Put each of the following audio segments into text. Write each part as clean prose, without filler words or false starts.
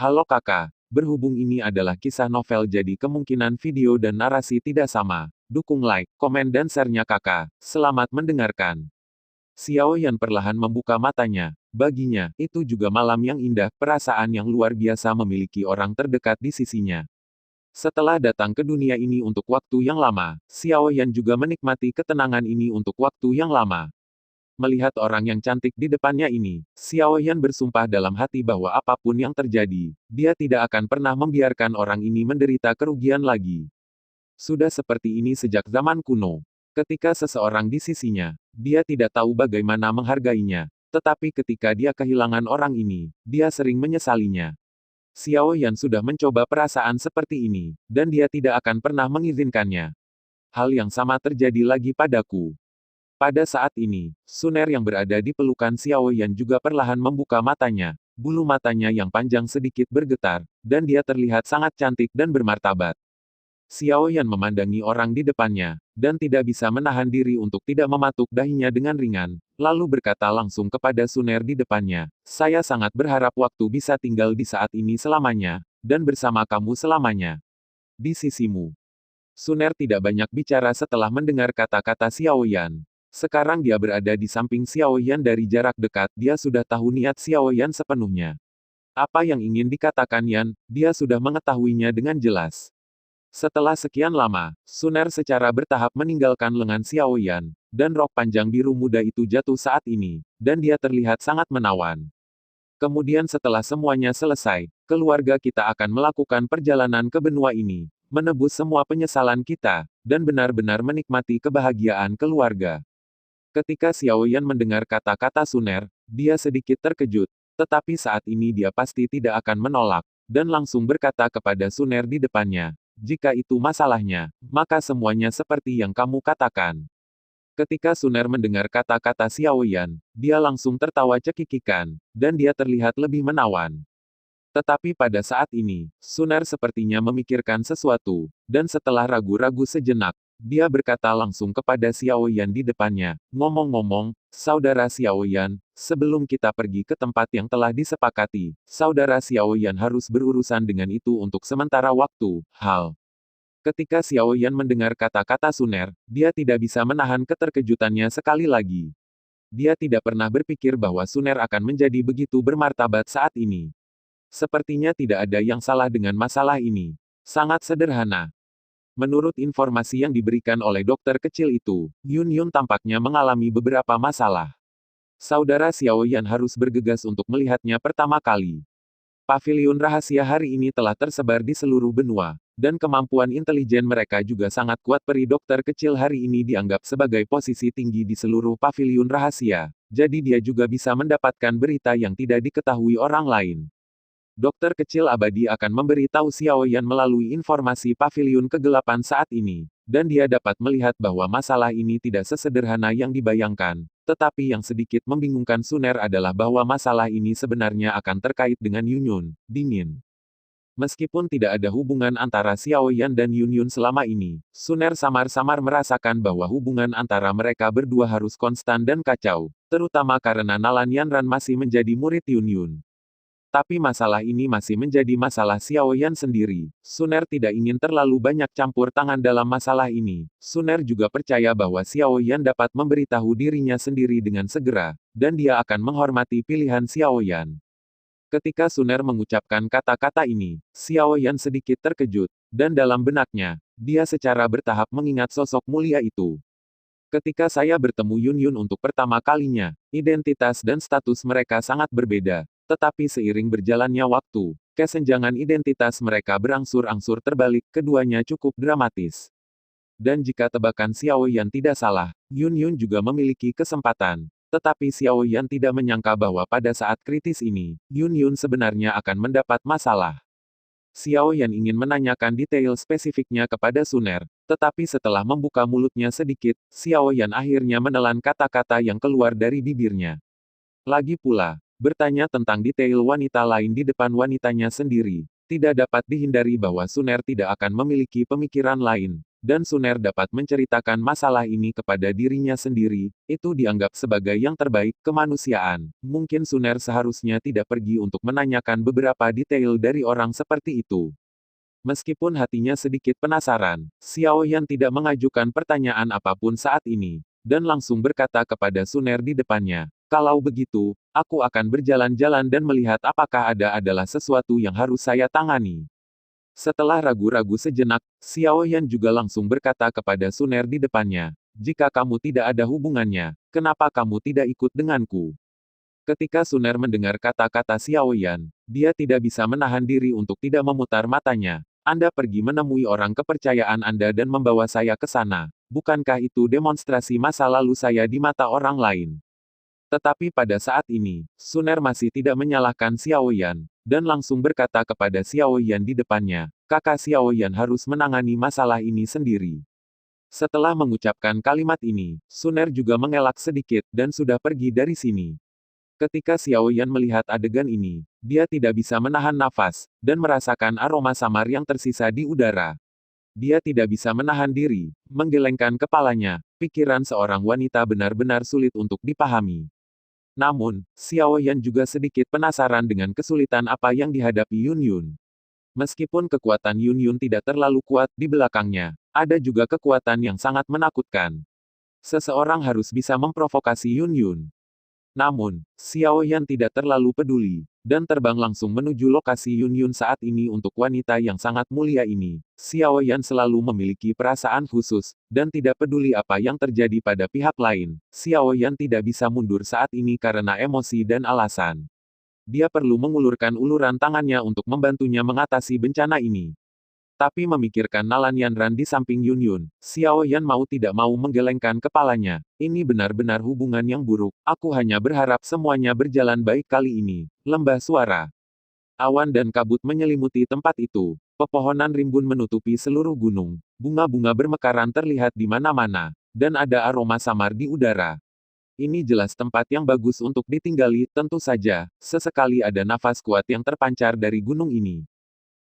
Halo kakak, berhubung ini adalah kisah novel jadi kemungkinan video dan narasi tidak sama. Dukung like, komen dan share-nya kakak. Selamat mendengarkan. Xiao Yan perlahan membuka matanya. Baginya, itu juga malam yang indah, perasaan yang luar biasa memiliki orang terdekat di sisinya. Setelah datang ke dunia ini untuk waktu yang lama, Xiao Yan juga menikmati ketenangan ini untuk waktu yang lama. Melihat orang yang cantik di depannya ini, Xiao Yan bersumpah dalam hati bahwa apapun yang terjadi, dia tidak akan pernah membiarkan orang ini menderita kerugian lagi. Sudah seperti ini sejak zaman kuno. Ketika seseorang di sisinya, dia tidak tahu bagaimana menghargainya. Tetapi ketika dia kehilangan orang ini, dia sering menyesalinya. Xiao Yan sudah mencoba perasaan seperti ini, dan dia tidak akan pernah mengizinkannya. Hal yang sama terjadi lagi padaku. Pada saat ini, Suner yang berada di pelukan Xiao Yan juga perlahan membuka matanya. Bulu matanya yang panjang sedikit bergetar, dan dia terlihat sangat cantik dan bermartabat. Xiao Yan memandangi orang di depannya, dan tidak bisa menahan diri untuk tidak mematuk dahinya dengan ringan, lalu berkata langsung kepada Suner di depannya, "Saya sangat berharap waktu bisa tinggal di saat ini selamanya, dan bersama kamu selamanya. Di sisimu." Suner tidak banyak bicara setelah mendengar kata-kata Xiao Yan. Sekarang dia berada di samping Xiao Yan dari jarak dekat, dia sudah tahu niat Xiao Yan sepenuhnya. Apa yang ingin dikatakan Yan, dia sudah mengetahuinya dengan jelas. Setelah sekian lama, Suner secara bertahap meninggalkan lengan Xiao Yan, dan rok panjang biru muda itu jatuh saat ini, dan dia terlihat sangat menawan. Kemudian setelah semuanya selesai, keluarga kita akan melakukan perjalanan ke benua ini, menebus semua penyesalan kita, dan benar-benar menikmati kebahagiaan keluarga. Ketika Xiao Yan mendengar kata-kata Suner, dia sedikit terkejut, tetapi saat ini dia pasti tidak akan menolak, dan langsung berkata kepada Suner di depannya, "Jika itu masalahnya, maka semuanya seperti yang kamu katakan." Ketika Suner mendengar kata-kata Xiao Yan, dia langsung tertawa cekikikan, dan dia terlihat lebih menawan. Tetapi pada saat ini, Suner sepertinya memikirkan sesuatu, dan setelah ragu-ragu sejenak, dia berkata langsung kepada Xiao Yan di depannya, "Ngomong-ngomong, saudara Xiao Yan, sebelum kita pergi ke tempat yang telah disepakati, saudara Xiao Yan harus berurusan dengan itu untuk sementara waktu." Ketika Xiao Yan mendengar kata-kata Suner, dia tidak bisa menahan keterkejutannya sekali lagi. Dia tidak pernah berpikir bahwa Suner akan menjadi begitu bermartabat saat ini. Sepertinya tidak ada yang salah dengan masalah ini. Sangat sederhana. Menurut informasi yang diberikan oleh dokter kecil itu, Yun Yun tampaknya mengalami beberapa masalah. Saudara Xiao Yan harus bergegas untuk melihatnya pertama kali. Paviliun rahasia hari ini telah tersebar di seluruh benua, dan kemampuan intelijen mereka juga sangat kuat. Peri dokter kecil hari ini dianggap sebagai posisi tinggi di seluruh paviliun rahasia, jadi dia juga bisa mendapatkan berita yang tidak diketahui orang lain. Dokter kecil abadi akan memberitahu Xiao Yan melalui informasi paviliun kegelapan saat ini, dan dia dapat melihat bahwa masalah ini tidak sesederhana yang dibayangkan. Tetapi yang sedikit membingungkan Suner adalah bahwa masalah ini sebenarnya akan terkait dengan Yun Yun, dingin. Meskipun tidak ada hubungan antara Xiao Yan dan Yun Yun selama ini, Suner samar-samar merasakan bahwa hubungan antara mereka berdua harus konstan dan kacau, terutama karena Nalan Yanran masih menjadi murid Yun Yun. Tapi masalah ini masih menjadi masalah Xiao Yan sendiri. Suner tidak ingin terlalu banyak campur tangan dalam masalah ini. Suner juga percaya bahwa Xiao Yan dapat memberitahu dirinya sendiri dengan segera, dan dia akan menghormati pilihan Xiao Yan. Ketika Suner mengucapkan kata-kata ini, Xiao Yan sedikit terkejut, dan dalam benaknya, dia secara bertahap mengingat sosok mulia itu. Ketika saya bertemu Yun Yun untuk pertama kalinya, identitas dan status mereka sangat berbeda. Tetapi seiring berjalannya waktu, kesenjangan identitas mereka berangsur-angsur terbalik, keduanya cukup dramatis. Dan jika tebakan Xiao Yan tidak salah, Yun Yun juga memiliki kesempatan. Tetapi Xiao Yan tidak menyangka bahwa pada saat kritis ini, Yun Yun sebenarnya akan mendapat masalah. Xiao Yan ingin menanyakan detail spesifiknya kepada Suner, tetapi setelah membuka mulutnya sedikit, Xiao Yan akhirnya menelan kata-kata yang keluar dari bibirnya. Lagi pula, bertanya tentang detail wanita lain di depan wanitanya sendiri, tidak dapat dihindari bahwa Suner tidak akan memiliki pemikiran lain, dan Suner dapat menceritakan masalah ini kepada dirinya sendiri, itu dianggap sebagai yang terbaik kemanusiaan. Mungkin Suner seharusnya tidak pergi untuk menanyakan beberapa detail dari orang seperti itu. Meskipun hatinya sedikit penasaran, Xiao Yan tidak mengajukan pertanyaan apapun saat ini, dan langsung berkata kepada Suner di depannya, "Kalau begitu, aku akan berjalan-jalan dan melihat apakah adalah sesuatu yang harus saya tangani." Setelah ragu-ragu sejenak, Xiao Yan juga langsung berkata kepada Suner di depannya, "Jika kamu tidak ada hubungannya, kenapa kamu tidak ikut denganku?" Ketika Suner mendengar kata-kata Xiao Yan, dia tidak bisa menahan diri untuk tidak memutar matanya. "Anda pergi menemui orang kepercayaan Anda dan membawa saya ke sana. Bukankah itu demonstrasi masa lalu saya di mata orang lain?" Tetapi pada saat ini, Suner masih tidak menyalahkan Xiao Yan, dan langsung berkata kepada Xiao Yan di depannya, "Kakak Xiao Yan harus menangani masalah ini sendiri." Setelah mengucapkan kalimat ini, Suner juga mengelak sedikit dan sudah pergi dari sini. Ketika Xiao Yan melihat adegan ini, dia tidak bisa menahan nafas, dan merasakan aroma samar yang tersisa di udara. Dia tidak bisa menahan diri, menggelengkan kepalanya, pikiran seorang wanita benar-benar sulit untuk dipahami. Namun, Xiao Yan juga sedikit penasaran dengan kesulitan apa yang dihadapi Yun Yun. Meskipun kekuatan Yun Yun tidak terlalu kuat di belakangnya, ada juga kekuatan yang sangat menakutkan. Seseorang harus bisa memprovokasi Yun Yun. Namun, Xiao Yan tidak terlalu peduli, dan terbang langsung menuju lokasi Yun Yun saat ini. Untuk wanita yang sangat mulia ini, Xiao Yan selalu memiliki perasaan khusus, dan tidak peduli apa yang terjadi pada pihak lain. Xiao Yan tidak bisa mundur saat ini karena emosi dan alasan. Dia perlu mengulurkan uluran tangannya untuk membantunya mengatasi bencana ini. Tapi memikirkan Nalan Yanran di samping Yun Yun, Xiao Yan mau tidak mau menggelengkan kepalanya. Ini benar-benar hubungan yang buruk. Aku hanya berharap semuanya berjalan baik kali ini. Lembah suara. Awan dan kabut menyelimuti tempat itu. Pepohonan rimbun menutupi seluruh gunung. Bunga-bunga bermekaran terlihat di mana-mana. Dan ada aroma samar di udara. Ini jelas tempat yang bagus untuk ditinggali, tentu saja. Sesekali ada nafas kuat yang terpancar dari gunung ini.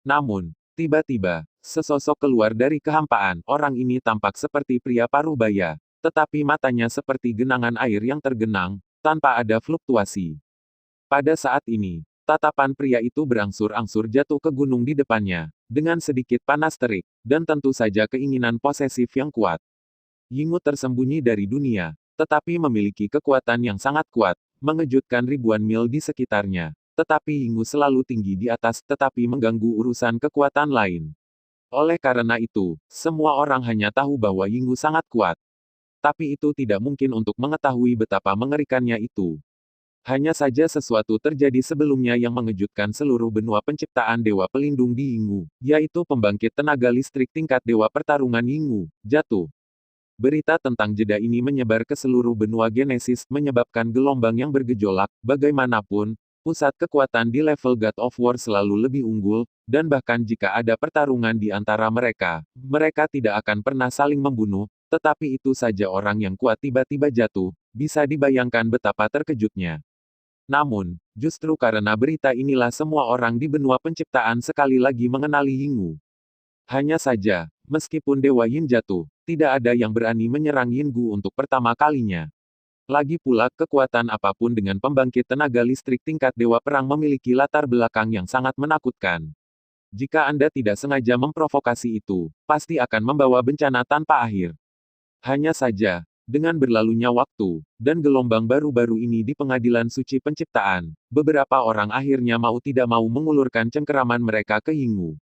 Namun, tiba-tiba, sesosok keluar dari kehampaan. Orang ini tampak seperti pria paruh baya, tetapi matanya seperti genangan air yang tergenang, tanpa ada fluktuasi. Pada saat ini, tatapan pria itu berangsur-angsur jatuh ke gunung di depannya, dengan sedikit panas terik, dan tentu saja keinginan posesif yang kuat. Yingu tersembunyi dari dunia, tetapi memiliki kekuatan yang sangat kuat, mengejutkan ribuan mil di sekitarnya. Tetapi Yingu selalu tinggi di atas, tetapi mengganggu urusan kekuatan lain. Oleh karena itu, semua orang hanya tahu bahwa Yingu sangat kuat. Tapi itu tidak mungkin untuk mengetahui betapa mengerikannya itu. Hanya saja sesuatu terjadi sebelumnya yang mengejutkan seluruh benua penciptaan Dewa Pelindung di Yingu, yaitu pembangkit tenaga listrik tingkat Dewa Pertarungan Yingu, jatuh. Berita tentang jeda ini menyebar ke seluruh benua Genesis, menyebabkan gelombang yang bergejolak. Bagaimanapun, pusat kekuatan di level God of War selalu lebih unggul, dan bahkan jika ada pertarungan di antara mereka, mereka tidak akan pernah saling membunuh, tetapi itu saja orang yang kuat tiba-tiba jatuh, bisa dibayangkan betapa terkejutnya. Namun, justru karena berita inilah semua orang di benua penciptaan sekali lagi mengenali Yingu. Hanya saja, meskipun Dewa Yin jatuh, tidak ada yang berani menyerang Yingu untuk pertama kalinya. Lagi pula, kekuatan apapun dengan pembangkit tenaga listrik tingkat Dewa Perang memiliki latar belakang yang sangat menakutkan. Jika Anda tidak sengaja memprovokasi itu, pasti akan membawa bencana tanpa akhir. Hanya saja, dengan berlalunya waktu, dan gelombang baru-baru ini di pengadilan suci penciptaan, beberapa orang akhirnya mau tidak mau mengulurkan cengkeraman mereka ke Yingu.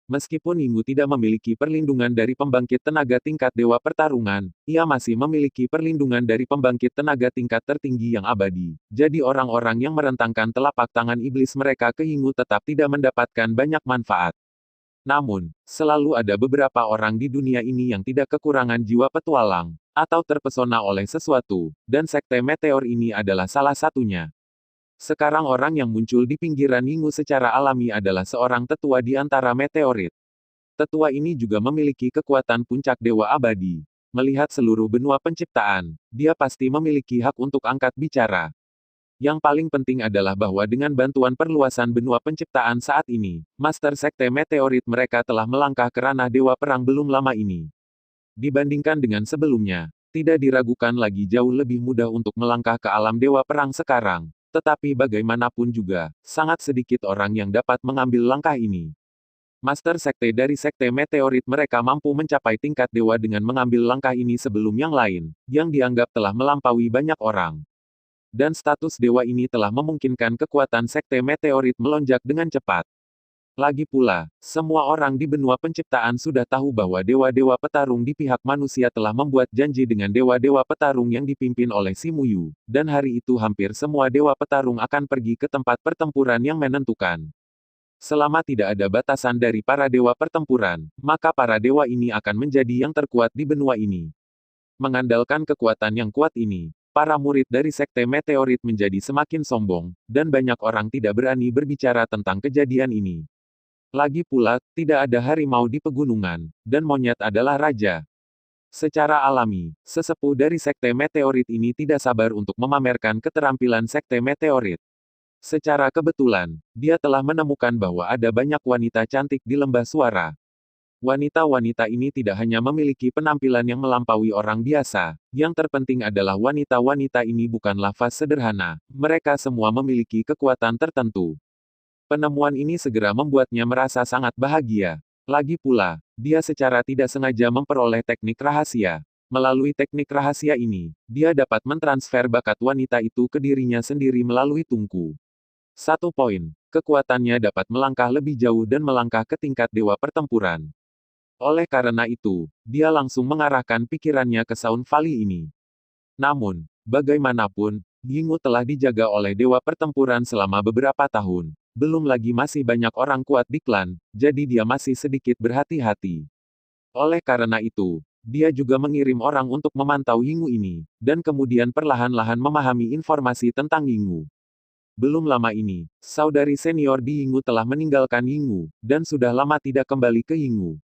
Meskipun Yingu tidak memiliki perlindungan dari pembangkit tenaga tingkat Dewa Pertarungan, ia masih memiliki perlindungan dari pembangkit tenaga tingkat tertinggi yang abadi. Jadi orang-orang yang merentangkan telapak tangan iblis mereka ke Yingu tetap tidak mendapatkan banyak manfaat. Namun, selalu ada beberapa orang di dunia ini yang tidak kekurangan jiwa petualang, atau terpesona oleh sesuatu, dan sekte meteor ini adalah salah satunya. Sekarang orang yang muncul di pinggiran Yingu secara alami adalah seorang tetua di antara meteorit. Tetua ini juga memiliki kekuatan puncak dewa abadi. Melihat seluruh benua penciptaan, dia pasti memiliki hak untuk angkat bicara. Yang paling penting adalah bahwa dengan bantuan perluasan benua penciptaan saat ini, Master Sekte Meteorit mereka telah melangkah ke ranah Dewa Perang belum lama ini. Dibandingkan dengan sebelumnya, tidak diragukan lagi jauh lebih mudah untuk melangkah ke alam Dewa Perang sekarang. Tetapi bagaimanapun juga, sangat sedikit orang yang dapat mengambil langkah ini. Master Sekte dari Sekte Meteorit mereka mampu mencapai tingkat dewa dengan mengambil langkah ini sebelum yang lain, yang dianggap telah melampaui banyak orang. Dan status dewa ini telah memungkinkan kekuatan Sekte Meteorit melonjak dengan cepat. Lagi pula, semua orang di benua penciptaan sudah tahu bahwa dewa-dewa petarung di pihak manusia telah membuat janji dengan dewa-dewa petarung yang dipimpin oleh Si Muyu, dan hari itu hampir semua dewa petarung akan pergi ke tempat pertempuran yang menentukan. Selama tidak ada batasan dari para dewa pertempuran, maka para dewa ini akan menjadi yang terkuat di benua ini. Mengandalkan kekuatan yang kuat ini, para murid dari Sekte Meteorit menjadi semakin sombong, dan banyak orang tidak berani berbicara tentang kejadian ini. Lagi pula, tidak ada harimau di pegunungan, dan monyet adalah raja. Secara alami, sesepuh dari Sekte Meteorit ini tidak sabar untuk memamerkan keterampilan Sekte Meteorit. Secara kebetulan, dia telah menemukan bahwa ada banyak wanita cantik di lembah suara. Wanita-wanita ini tidak hanya memiliki penampilan yang melampaui orang biasa, yang terpenting adalah wanita-wanita ini bukanlah fas sederhana, mereka semua memiliki kekuatan tertentu. Penemuan ini segera membuatnya merasa sangat bahagia. Lagi pula, dia secara tidak sengaja memperoleh teknik rahasia. Melalui teknik rahasia ini, dia dapat mentransfer bakat wanita itu ke dirinya sendiri melalui tungku. 1 poin, kekuatannya dapat melangkah lebih jauh dan melangkah ke tingkat dewa pertempuran. Oleh karena itu, dia langsung mengarahkan pikirannya ke Sound Valley ini. Namun, bagaimanapun, Yingwu telah dijaga oleh dewa pertempuran selama beberapa tahun. Belum lagi masih banyak orang kuat di klan, jadi dia masih sedikit berhati-hati. Oleh karena itu, dia juga mengirim orang untuk memantau Yingwu ini, dan kemudian perlahan-lahan memahami informasi tentang Yingwu. Belum lama ini, saudari senior di Yingwu telah meninggalkan Yingwu, dan sudah lama tidak kembali ke Yingwu.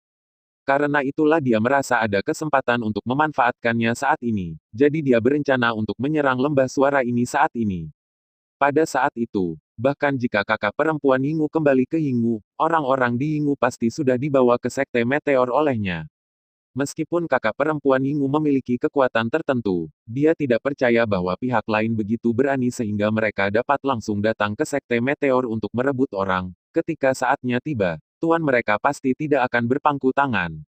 Karena itulah dia merasa ada kesempatan untuk memanfaatkannya saat ini, jadi dia berencana untuk menyerang lembah suara ini saat ini. Pada saat itu, bahkan jika kakak perempuan Yingwu kembali ke Yingwu, orang-orang di Yingwu pasti sudah dibawa ke Sekte Meteor olehnya. Meskipun kakak perempuan Yingwu memiliki kekuatan tertentu, dia tidak percaya bahwa pihak lain begitu berani sehingga mereka dapat langsung datang ke Sekte Meteor untuk merebut orang. Ketika saatnya tiba, tuan mereka pasti tidak akan berpangku tangan.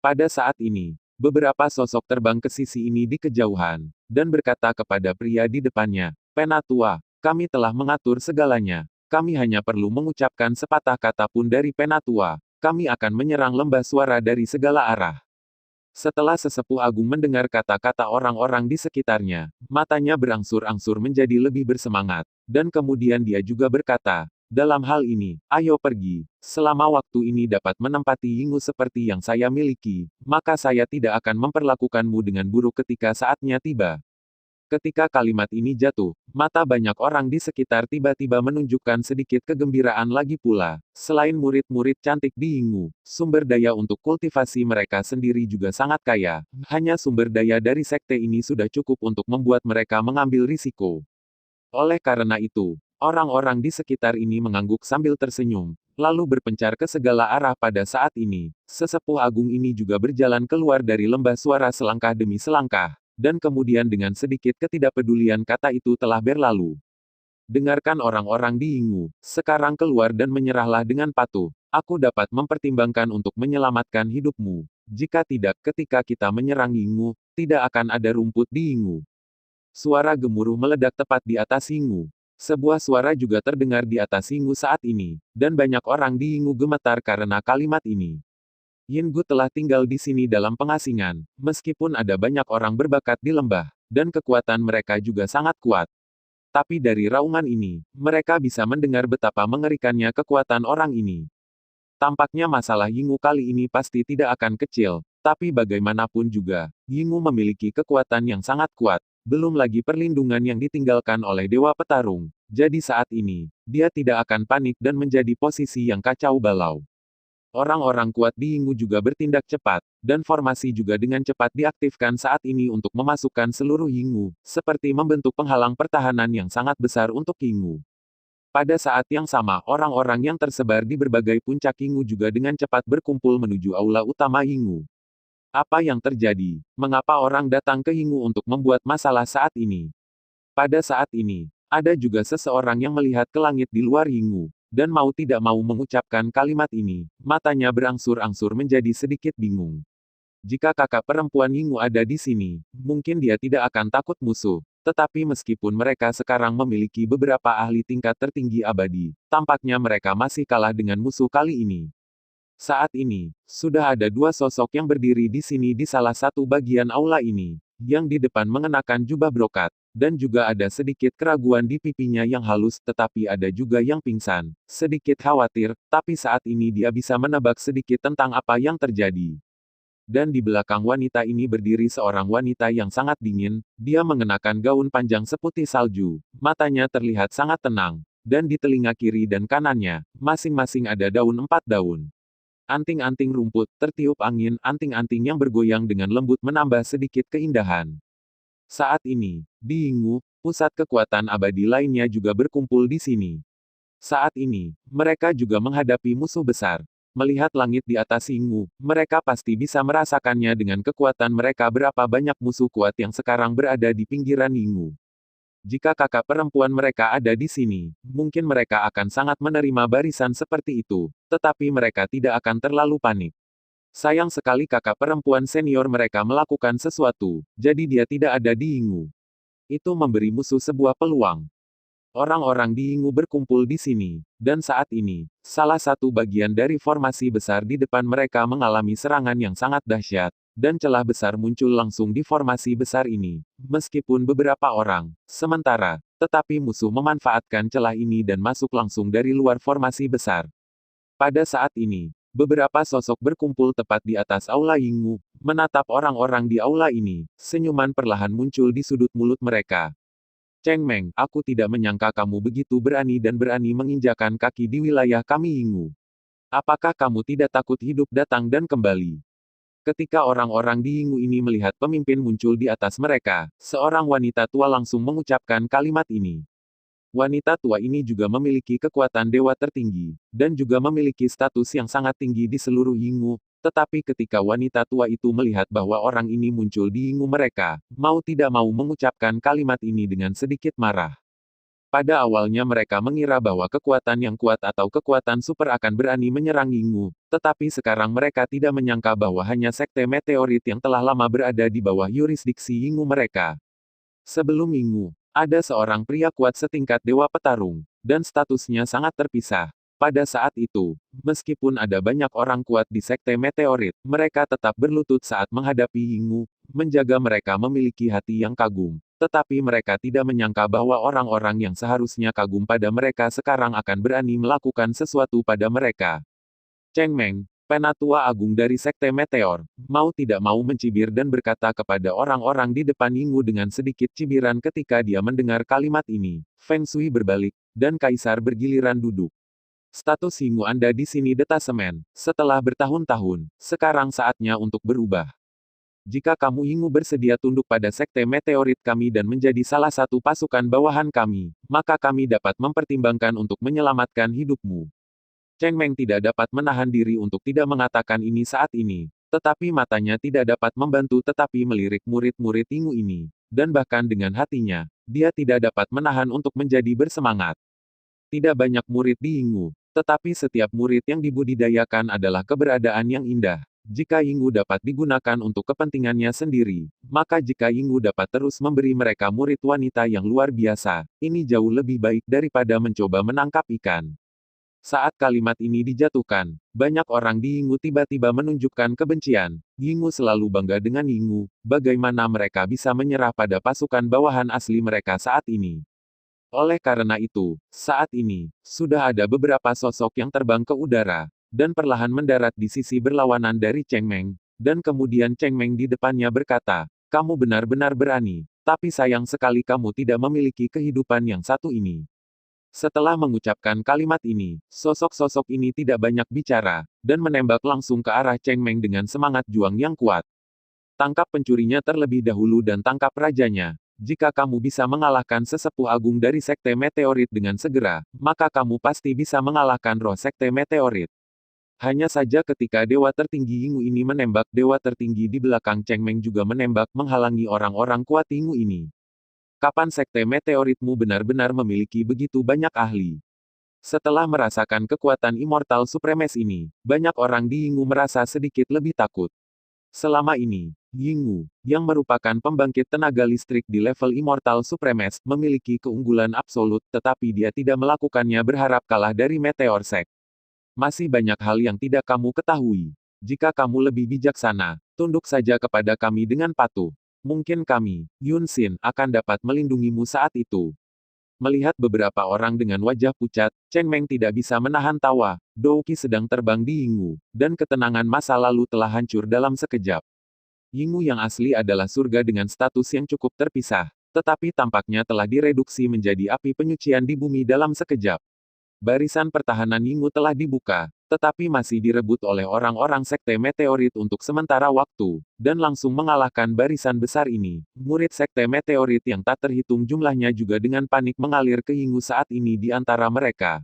Pada saat ini, beberapa sosok terbang ke sisi ini di kejauhan, dan berkata kepada pria di depannya, "Penatua, kami telah mengatur segalanya. Kami hanya perlu mengucapkan sepatah kata pun dari Penatua. Kami akan menyerang lembah suara dari segala arah." Setelah sesepuh agung mendengar kata-kata orang-orang di sekitarnya, matanya berangsur-angsur menjadi lebih bersemangat. Dan kemudian dia juga berkata, "Dalam hal ini, ayo pergi. Selama waktu ini dapat menempati Yingwu seperti yang saya miliki, maka saya tidak akan memperlakukanmu dengan buruk ketika saatnya tiba." Ketika kalimat ini jatuh, mata banyak orang di sekitar tiba-tiba menunjukkan sedikit kegembiraan lagi pula. Selain murid-murid cantik di Yingwu, sumber daya untuk kultivasi mereka sendiri juga sangat kaya. Hanya sumber daya dari sekte ini sudah cukup untuk membuat mereka mengambil risiko. Oleh karena itu, orang-orang di sekitar ini mengangguk sambil tersenyum, lalu berpencar ke segala arah pada saat ini. Sesepuh agung ini juga berjalan keluar dari lembah suara selangkah demi selangkah. Dan kemudian dengan sedikit ketidakpedulian kata itu telah berlalu. "Dengarkan orang-orang di Yingwu, sekarang keluar dan menyerahlah dengan patuh. Aku dapat mempertimbangkan untuk menyelamatkan hidupmu. Jika tidak, ketika kita menyerang Yingwu, tidak akan ada rumput di Yingwu." Suara gemuruh meledak tepat di atas Yingwu. Sebuah suara juga terdengar di atas Yingwu saat ini, dan banyak orang di Yingwu gemetar karena kalimat ini. Yingwu telah tinggal di sini dalam pengasingan, meskipun ada banyak orang berbakat di lembah, dan kekuatan mereka juga sangat kuat. Tapi dari raungan ini, mereka bisa mendengar betapa mengerikannya kekuatan orang ini. Tampaknya masalah Yingwu kali ini pasti tidak akan kecil, tapi bagaimanapun juga, Yingwu memiliki kekuatan yang sangat kuat, belum lagi perlindungan yang ditinggalkan oleh Dewa Petarung. Jadi saat ini, dia tidak akan panik dan menjadi posisi yang kacau balau. Orang-orang kuat di Yingwu juga bertindak cepat, dan formasi juga dengan cepat diaktifkan saat ini untuk memasukkan seluruh Yingwu, seperti membentuk penghalang pertahanan yang sangat besar untuk Yingwu. Pada saat yang sama, orang-orang yang tersebar di berbagai puncak Yingwu juga dengan cepat berkumpul menuju aula utama Yingwu. Apa yang terjadi? Mengapa orang datang ke Yinggu untuk membuat masalah saat ini? Pada saat ini, ada juga seseorang yang melihat ke langit di luar Yinggu, dan mau tidak mau mengucapkan kalimat ini. Matanya berangsur-angsur menjadi sedikit bingung. Jika kakak perempuan Yinggu ada di sini, mungkin dia tidak akan takut musuh. Tetapi meskipun mereka sekarang memiliki beberapa ahli tingkat tertinggi abadi, tampaknya mereka masih kalah dengan musuh kali ini. Saat ini, sudah ada dua sosok yang berdiri di sini di salah satu bagian aula ini. Yang di depan mengenakan jubah brokat, dan juga ada sedikit keraguan di pipinya yang halus, tetapi ada juga yang pingsan. Sedikit khawatir, tapi saat ini dia bisa menebak sedikit tentang apa yang terjadi. Dan di belakang wanita ini berdiri seorang wanita yang sangat dingin, dia mengenakan gaun panjang seputih salju, matanya terlihat sangat tenang, dan di telinga kiri dan kanannya, masing-masing ada daun 4 daun. Anting-anting rumput, tertiup angin, anting-anting yang bergoyang dengan lembut menambah sedikit keindahan. Saat ini, di Yinggu, pusat kekuatan abadi lainnya juga berkumpul di sini. Saat ini, mereka juga menghadapi musuh besar. Melihat langit di atas Yinggu, mereka pasti bisa merasakannya dengan kekuatan mereka berapa banyak musuh kuat yang sekarang berada di pinggiran Yinggu. Jika kakak perempuan mereka ada di sini, mungkin mereka akan sangat menerima barisan seperti itu, tetapi mereka tidak akan terlalu panik. Sayang sekali kakak perempuan senior mereka melakukan sesuatu, jadi dia tidak ada di Yinggu. Itu memberi musuh sebuah peluang. Orang-orang di Yinggu berkumpul di sini, dan saat ini, salah satu bagian dari formasi besar di depan mereka mengalami serangan yang sangat dahsyat, dan celah besar muncul langsung di formasi besar ini, meskipun beberapa orang, sementara, tetapi musuh memanfaatkan celah ini dan masuk langsung dari luar formasi besar. Pada saat ini, beberapa sosok berkumpul tepat di atas aula Yinggu, menatap orang-orang di aula ini, senyuman perlahan muncul di sudut mulut mereka. Cheng Meng, aku tidak menyangka kamu begitu berani dan berani menginjakan kaki di wilayah kami Yinggu. Apakah kamu tidak takut hidup datang dan kembali? Ketika orang-orang di Yinggu ini melihat pemimpin muncul di atas mereka, seorang wanita tua langsung mengucapkan kalimat ini. Wanita tua ini juga memiliki kekuatan dewa tertinggi, dan juga memiliki status yang sangat tinggi di seluruh Yinggu. Tetapi ketika wanita tua itu melihat bahwa orang ini muncul di Yinggu mereka, mau tidak mau mengucapkan kalimat ini dengan sedikit marah. Pada awalnya mereka mengira bahwa kekuatan yang kuat atau kekuatan super akan berani menyerang Yinggu, tetapi sekarang mereka tidak menyangka bahwa hanya sekte meteorit yang telah lama berada di bawah yurisdiksi Yinggu mereka. Sebelum Yinggu, ada seorang pria kuat setingkat dewa petarung, dan statusnya sangat terpisah. Pada saat itu, meskipun ada banyak orang kuat di sekte meteorit, mereka tetap berlutut saat menghadapi Yinggu, menjaga mereka memiliki hati yang kagum. Tetapi mereka tidak menyangka bahwa orang-orang yang seharusnya kagum pada mereka sekarang akan berani melakukan sesuatu pada mereka. Cheng Meng, penatua agung dari sekte meteor, mau tidak mau mencibir dan berkata kepada orang-orang di depan Yinggu dengan sedikit cibiran ketika dia mendengar kalimat ini. Feng Shui berbalik, dan kaisar bergiliran duduk. Status Yinggu Anda di sini detasemen. Setelah bertahun-tahun, sekarang saatnya untuk berubah. Jika kamu Yinggu bersedia tunduk pada sekte meteorit kami dan menjadi salah satu pasukan bawahan kami, maka kami dapat mempertimbangkan untuk menyelamatkan hidupmu. Cheng Meng tidak dapat menahan diri untuk tidak mengatakan ini saat ini, tetapi matanya tidak dapat membantu tetapi melirik murid-murid Yinggu ini, dan bahkan dengan hatinya, dia tidak dapat menahan untuk menjadi bersemangat. Tidak banyak murid di Yinggu, tetapi setiap murid yang dibudidayakan adalah keberadaan yang indah. Jika Yinggu dapat digunakan untuk kepentingannya sendiri, maka jika Yinggu dapat terus memberi mereka murid wanita yang luar biasa, ini jauh lebih baik daripada mencoba menangkap ikan. Saat kalimat ini dijatuhkan, banyak orang di Yinggu tiba-tiba menunjukkan kebencian. Yinggu selalu bangga dengan Yinggu, bagaimana mereka bisa menyerah pada pasukan bawahan asli mereka saat ini. Oleh karena itu, saat ini, sudah ada beberapa sosok yang terbang ke udara, dan perlahan mendarat di sisi berlawanan dari Cheng Meng, dan kemudian Cheng Meng di depannya berkata, kamu benar-benar berani, tapi sayang sekali kamu tidak memiliki kehidupan yang satu ini. Setelah mengucapkan kalimat ini, sosok-sosok ini tidak banyak bicara, dan menembak langsung ke arah Cheng Meng dengan semangat juang yang kuat. Tangkap pencurinya terlebih dahulu dan tangkap rajanya. Jika kamu bisa mengalahkan sesepuh agung dari sekte meteorit dengan segera, maka kamu pasti bisa mengalahkan roh sekte meteorit. Hanya saja ketika dewa tertinggi Yinggu ini menembak, dewa tertinggi di belakang Cheng Meng juga menembak menghalangi orang-orang kuat Yinggu ini. Kapan sekte meteoritmu benar-benar memiliki begitu banyak ahli? Setelah merasakan kekuatan Immortal Supremes ini, banyak orang di Yinggu merasa sedikit lebih takut. Selama ini, Yinggu, yang merupakan pembangkit tenaga listrik di level Immortal Supremes, memiliki keunggulan absolut, tetapi dia tidak melakukannya berharap kalah dari Meteor Sect. Masih banyak hal yang tidak kamu ketahui. Jika kamu lebih bijaksana, tunduk saja kepada kami dengan patuh. Mungkin kami, Yun Xin, akan dapat melindungimu saat itu. Melihat beberapa orang dengan wajah pucat, Cheng Meng tidak bisa menahan tawa. Dou Qi sedang terbang di Yinggu, dan ketenangan masa lalu telah hancur dalam sekejap. Yinggu yang asli adalah surga dengan status yang cukup terpisah, tetapi tampaknya telah direduksi menjadi api penyucian di bumi dalam sekejap. Barisan pertahanan Yinggu telah dibuka, tetapi masih direbut oleh orang-orang sekte meteorit untuk sementara waktu, dan langsung mengalahkan barisan besar ini. Murid sekte meteorit yang tak terhitung jumlahnya juga dengan panik mengalir ke Yinggu saat ini di antara mereka.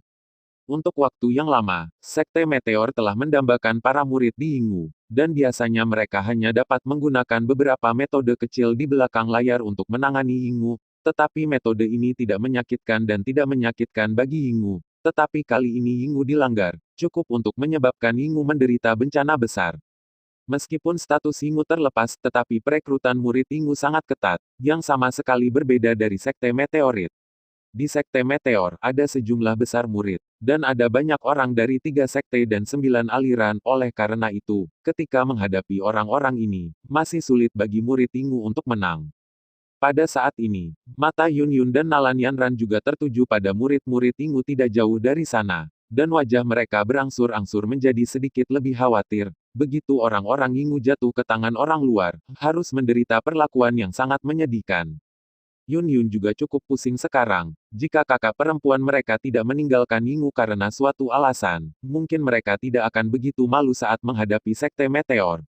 Untuk waktu yang lama, sekte meteor telah mendambakan para murid di Yinggu, dan biasanya mereka hanya dapat menggunakan beberapa metode kecil di belakang layar untuk menangani Yinggu, tetapi metode ini tidak menyakitkan dan tidak menyakitkan bagi Yinggu. Tetapi kali ini Yinggu dilanggar, cukup untuk menyebabkan Yinggu menderita bencana besar. Meskipun status Yinggu terlepas, tetapi perekrutan murid Yinggu sangat ketat, yang sama sekali berbeda dari sekte meteorit. Di sekte meteor, ada sejumlah besar murid, dan ada banyak orang dari 3 sekte dan 9 aliran. Oleh karena itu, ketika menghadapi orang-orang ini, masih sulit bagi murid Yinggu untuk menang. Pada saat ini, mata Yun Yun dan Nalan Yanran juga tertuju pada murid-murid Yinggu tidak jauh dari sana, dan wajah mereka berangsur-angsur menjadi sedikit lebih khawatir. Begitu orang-orang Yinggu jatuh ke tangan orang luar, harus menderita perlakuan yang sangat menyedihkan. Yun Yun juga cukup pusing sekarang. Jika kakak perempuan mereka tidak meninggalkan Yinggu karena suatu alasan, mungkin mereka tidak akan begitu malu saat menghadapi sekte meteor.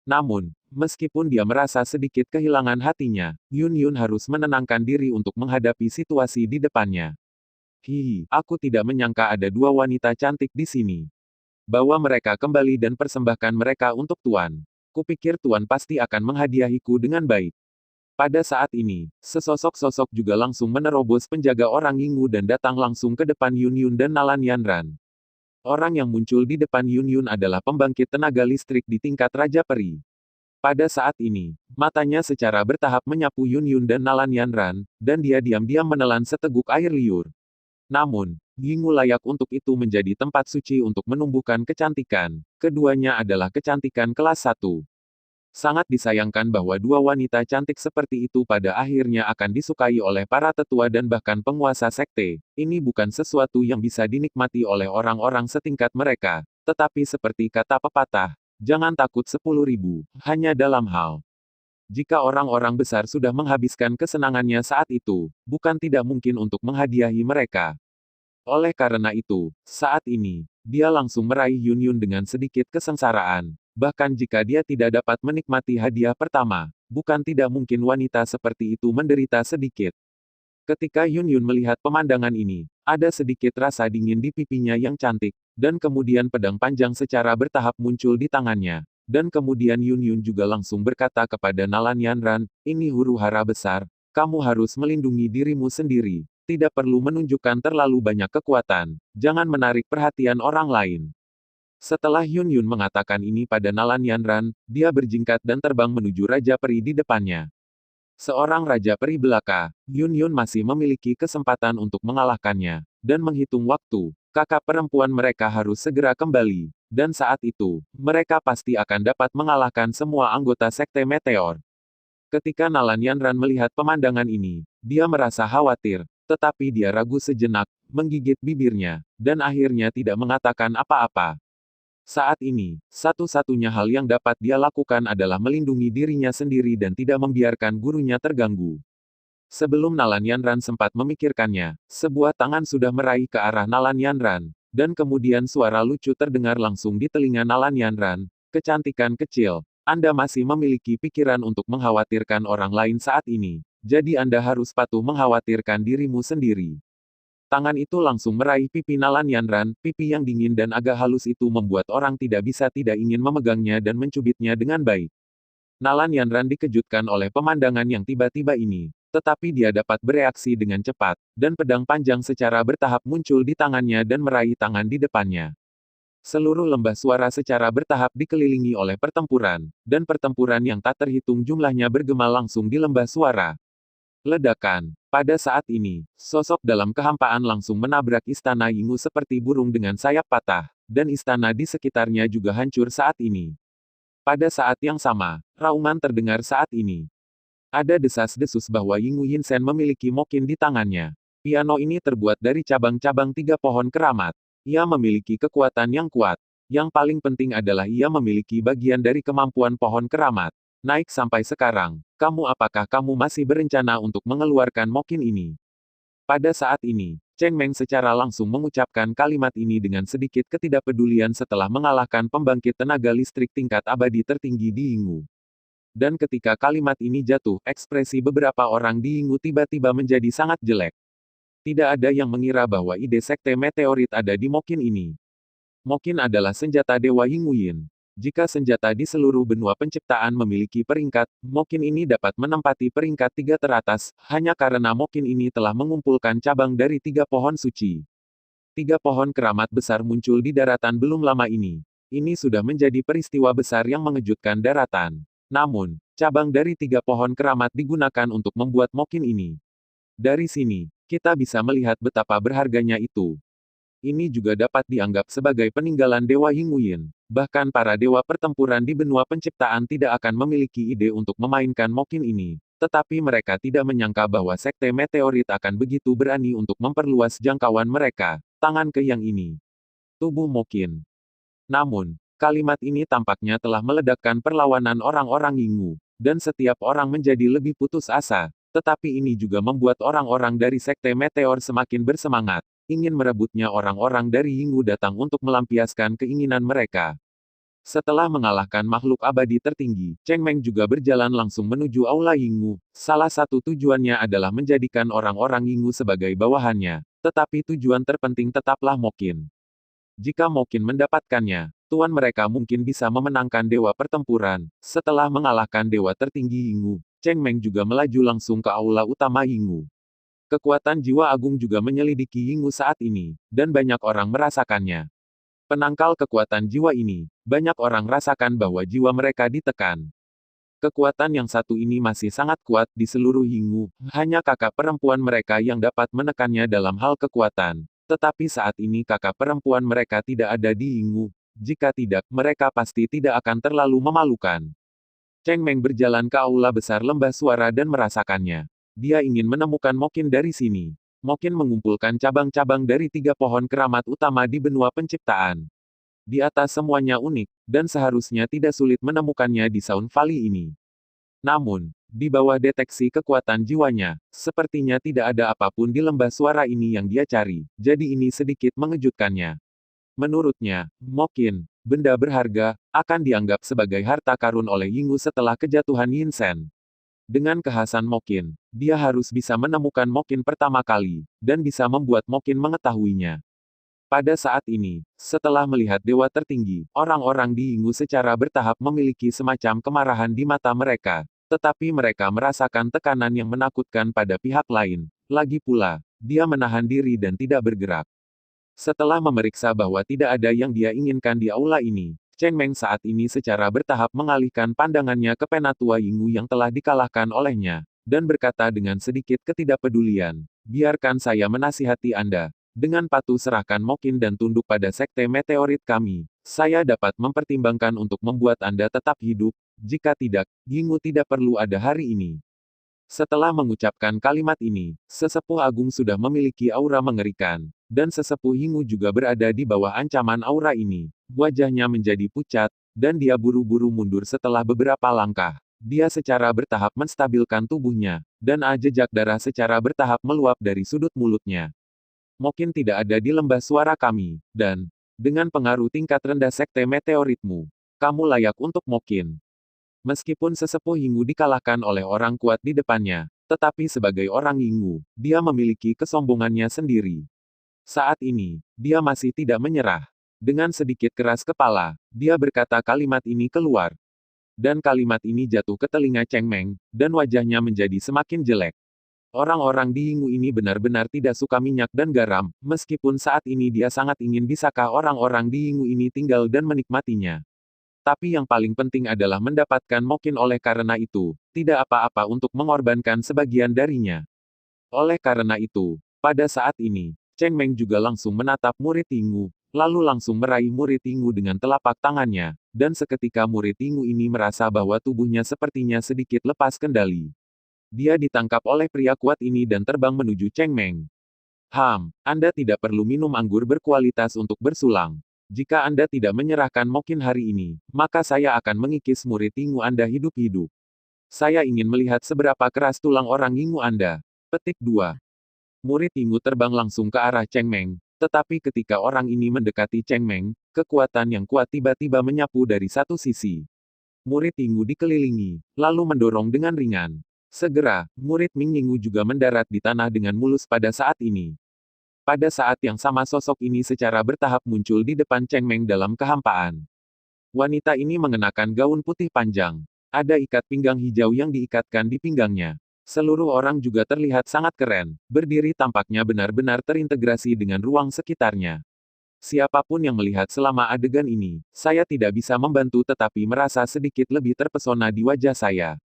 Namun, meskipun dia merasa sedikit kehilangan hatinya, Yun Yun harus menenangkan diri untuk menghadapi situasi di depannya. Hihi, aku tidak menyangka ada 2 wanita cantik di sini. Bawa mereka kembali dan persembahkan mereka untuk Tuan. Kupikir Tuan pasti akan menghadiahiku dengan baik. Pada saat ini, sesosok sosok juga langsung menerobos penjaga orang Yinggu dan datang langsung ke depan Yun Yun dan Nalan Yanran. Orang yang muncul di depan Yun Yun adalah pembangkit tenaga listrik di tingkat Raja Peri. Pada saat ini, matanya secara bertahap menyapu Yun Yun dan Nalan Yanran, dan dia diam-diam menelan seteguk air liur. Namun, Yinggu layak untuk itu menjadi tempat suci untuk menumbuhkan kecantikan. Keduanya adalah kecantikan kelas 1. Sangat disayangkan bahwa 2 wanita cantik seperti itu pada akhirnya akan disukai oleh para tetua dan bahkan penguasa sekte. Ini bukan sesuatu yang bisa dinikmati oleh orang-orang setingkat mereka. Tetapi seperti kata pepatah, jangan takut 10.000, hanya dalam hal. Jika orang-orang besar sudah menghabiskan kesenangannya saat itu, bukan tidak mungkin untuk menghadiahi mereka. Oleh karena itu, saat ini, dia langsung meraih Yun Yun dengan sedikit kesengsaraan. Bahkan jika dia tidak dapat menikmati hadiah pertama, bukan tidak mungkin wanita seperti itu menderita sedikit. Ketika Yun Yun melihat pemandangan ini, ada sedikit rasa dingin di pipinya yang cantik, dan kemudian pedang panjang secara bertahap muncul di tangannya. Dan kemudian Yun Yun juga langsung berkata kepada Nalan Yanran, ini huru-hara besar, kamu harus melindungi dirimu sendiri, tidak perlu menunjukkan terlalu banyak kekuatan, jangan menarik perhatian orang lain. Setelah Yun Yun mengatakan ini pada Nalan Yanran, dia berjingkat dan terbang menuju Raja Peri di depannya. Seorang Raja Peri belaka, Yun Yun masih memiliki kesempatan untuk mengalahkannya, dan menghitung waktu, kakak perempuan mereka harus segera kembali, dan saat itu, mereka pasti akan dapat mengalahkan semua anggota Sekte Meteor. Ketika Nalan Yanran melihat pemandangan ini, dia merasa khawatir, tetapi dia ragu sejenak, menggigit bibirnya, dan akhirnya tidak mengatakan apa-apa. Saat ini, satu-satunya hal yang dapat dia lakukan adalah melindungi dirinya sendiri dan tidak membiarkan gurunya terganggu. Sebelum Nalan Yanran sempat memikirkannya, sebuah tangan sudah meraih ke arah Nalan Yanran, dan kemudian suara lucu terdengar langsung di telinga Nalan Yanran, kecantikan kecil, Anda masih memiliki pikiran untuk mengkhawatirkan orang lain saat ini, jadi Anda harus patuh mengkhawatirkan dirimu sendiri. Tangan itu langsung meraih pipi Nalan Yanran, pipi yang dingin dan agak halus itu membuat orang tidak bisa tidak ingin memegangnya dan mencubitnya dengan baik. Nalan Yanran dikejutkan oleh pemandangan yang tiba-tiba ini. Tetapi dia dapat bereaksi dengan cepat, dan pedang panjang secara bertahap muncul di tangannya dan meraih tangan di depannya. Seluruh lembah suara secara bertahap dikelilingi oleh pertempuran, dan pertempuran yang tak terhitung jumlahnya bergema langsung di lembah suara. Ledakan. Pada saat ini, sosok dalam kehampaan langsung menabrak istana Yingu seperti burung dengan sayap patah, dan istana di sekitarnya juga hancur saat ini. Pada saat yang sama, raungan terdengar saat ini. Ada desas-desus bahwa Yingu Yinsen memiliki mokin di tangannya. Piano ini terbuat dari cabang-cabang 3 pohon keramat. Ia memiliki kekuatan yang kuat. Yang paling penting adalah ia memiliki bagian dari kemampuan pohon keramat. Naik sampai sekarang, apakah kamu masih berencana untuk mengeluarkan mokin ini? Pada saat ini, Cheng Meng secara langsung mengucapkan kalimat ini dengan sedikit ketidakpedulian setelah mengalahkan pembangkit tenaga listrik tingkat abadi tertinggi di Yingu. Dan ketika kalimat ini jatuh, ekspresi beberapa orang di Yingu tiba-tiba menjadi sangat jelek. Tidak ada yang mengira bahwa ide sekte meteorit ada di mokin ini. Mokin adalah senjata Dewa Yingu Yin. Jika senjata di seluruh benua penciptaan memiliki peringkat, mokin ini dapat menempati peringkat 3 teratas, hanya karena mokin ini telah mengumpulkan cabang dari 3 pohon suci. 3 pohon keramat besar muncul di daratan belum lama ini. Ini sudah menjadi peristiwa besar yang mengejutkan daratan. Namun, cabang dari 3 pohon keramat digunakan untuk membuat mokin ini. Dari sini, kita bisa melihat betapa berharganya itu. Ini juga dapat dianggap sebagai peninggalan Dewa Yingu Yin. Bahkan para dewa pertempuran di benua penciptaan tidak akan memiliki ide untuk memainkan mokin ini. Tetapi mereka tidak menyangka bahwa sekte meteorit akan begitu berani untuk memperluas jangkauan mereka. Tangan ke yang ini. Tubuh mokin. Namun, kalimat ini tampaknya telah meledakkan perlawanan orang-orang Yingu. Dan setiap orang menjadi lebih putus asa. Tetapi ini juga membuat orang-orang dari sekte meteor semakin bersemangat. Ingin merebutnya orang-orang dari Yingu datang untuk melampiaskan keinginan mereka. Setelah mengalahkan makhluk abadi tertinggi, Cheng Meng juga berjalan langsung menuju Aula Yingu. Salah satu tujuannya adalah menjadikan orang-orang Yingu sebagai bawahannya. Tetapi tujuan terpenting tetaplah Mokin. Jika Mokin mendapatkannya, tuan mereka mungkin bisa memenangkan dewa pertempuran. Setelah mengalahkan dewa tertinggi Yingu, Cheng Meng juga melaju langsung ke Aula utama Yingu. Kekuatan jiwa agung juga menyelidiki Yingu saat ini, dan banyak orang merasakannya. Penangkal kekuatan jiwa ini, banyak orang rasakan bahwa jiwa mereka ditekan. Kekuatan yang satu ini masih sangat kuat di seluruh Yingu, hanya kakak perempuan mereka yang dapat menekannya dalam hal kekuatan. Tetapi saat ini kakak perempuan mereka tidak ada di Yingu. Jika tidak, mereka pasti tidak akan terlalu memalukan. Cheng Meng berjalan ke aula besar lembah suara dan merasakannya. Dia ingin menemukan Mokin dari sini. Mokin mengumpulkan cabang-cabang dari 3 pohon keramat utama di benua penciptaan. Di atas semuanya unik, dan seharusnya tidak sulit menemukannya di Sound Valley ini. Namun, di bawah deteksi kekuatan jiwanya, sepertinya tidak ada apapun di lembah suara ini yang dia cari, jadi ini sedikit mengejutkannya. Menurutnya, Mokin, benda berharga, akan dianggap sebagai harta karun oleh Yingu setelah kejatuhan Yinsen. Dengan kekhasan Mokin, dia harus bisa menemukan Mokin pertama kali, dan bisa membuat Mokin mengetahuinya. Pada saat ini, setelah melihat dewa tertinggi, orang-orang di Yingu secara bertahap memiliki semacam kemarahan di mata mereka, tetapi mereka merasakan tekanan yang menakutkan pada pihak lain. Lagi pula, dia menahan diri dan tidak bergerak. Setelah memeriksa bahwa tidak ada yang dia inginkan di aula ini, Cheng Meng saat ini secara bertahap mengalihkan pandangannya ke penatua Yingu yang telah dikalahkan olehnya, dan berkata dengan sedikit ketidakpedulian, biarkan saya menasihati Anda. Dengan patuh serahkan Mokin dan tunduk pada sekte meteorit kami, saya dapat mempertimbangkan untuk membuat Anda tetap hidup, jika tidak, Yingu tidak perlu ada hari ini. Setelah mengucapkan kalimat ini, sesepuh agung sudah memiliki aura mengerikan, dan sesepuh Yingu juga berada di bawah ancaman aura ini. Wajahnya menjadi pucat, dan dia buru-buru mundur setelah beberapa langkah. Dia secara bertahap menstabilkan tubuhnya, dan jejak darah secara bertahap meluap dari sudut mulutnya. Mungkin tidak ada di lembah suara kami, dan dengan pengaruh tingkat rendah sekte meteoritmu, kamu layak untuk Mokin. Meskipun sesepuh Yingu dikalahkan oleh orang kuat di depannya, tetapi sebagai orang Yingu, dia memiliki kesombongannya sendiri. Saat ini, dia masih tidak menyerah. Dengan sedikit keras kepala, dia berkata kalimat ini keluar. Dan kalimat ini jatuh ke telinga Cheng Meng, dan wajahnya menjadi semakin jelek. Orang-orang di Yinggu ini benar-benar tidak suka minyak dan garam, meskipun saat ini dia sangat ingin bisakah orang-orang di Yinggu ini tinggal dan menikmatinya. Tapi yang paling penting adalah mendapatkan Mokin oleh karena itu, tidak apa-apa untuk mengorbankan sebagian darinya. Oleh karena itu, pada saat ini, Cheng Meng juga langsung menatap murid Yinggu, lalu langsung meraih murid Yinggu dengan telapak tangannya, dan seketika murid Yinggu ini merasa bahwa tubuhnya sepertinya sedikit lepas kendali. Dia ditangkap oleh pria kuat ini dan terbang menuju Cheng Meng. Anda tidak perlu minum anggur berkualitas untuk bersulang. Jika Anda tidak menyerahkan Mokin hari ini, maka saya akan mengikis murid Yinggu Anda hidup-hidup. Saya ingin melihat seberapa keras tulang orang Yinggu Anda. Petik 2. Murid Yinggu terbang langsung ke arah Cheng Meng, tetapi ketika orang ini mendekati Cheng Meng, kekuatan yang kuat tiba-tiba menyapu dari satu sisi. Murid Yinggu dikelilingi, lalu mendorong dengan ringan. Segera, murid Ming Yinggu juga mendarat di tanah dengan mulus pada saat ini. Pada saat yang sama sosok ini secara bertahap muncul di depan Cheng Meng dalam kehampaan. Wanita ini mengenakan gaun putih panjang. Ada ikat pinggang hijau yang diikatkan di pinggangnya. Seluruh orang juga terlihat sangat keren, berdiri tampaknya benar-benar terintegrasi dengan ruang sekitarnya. Siapapun yang melihat selama adegan ini, saya tidak bisa membantu tetapi merasa sedikit lebih terpesona di wajah saya.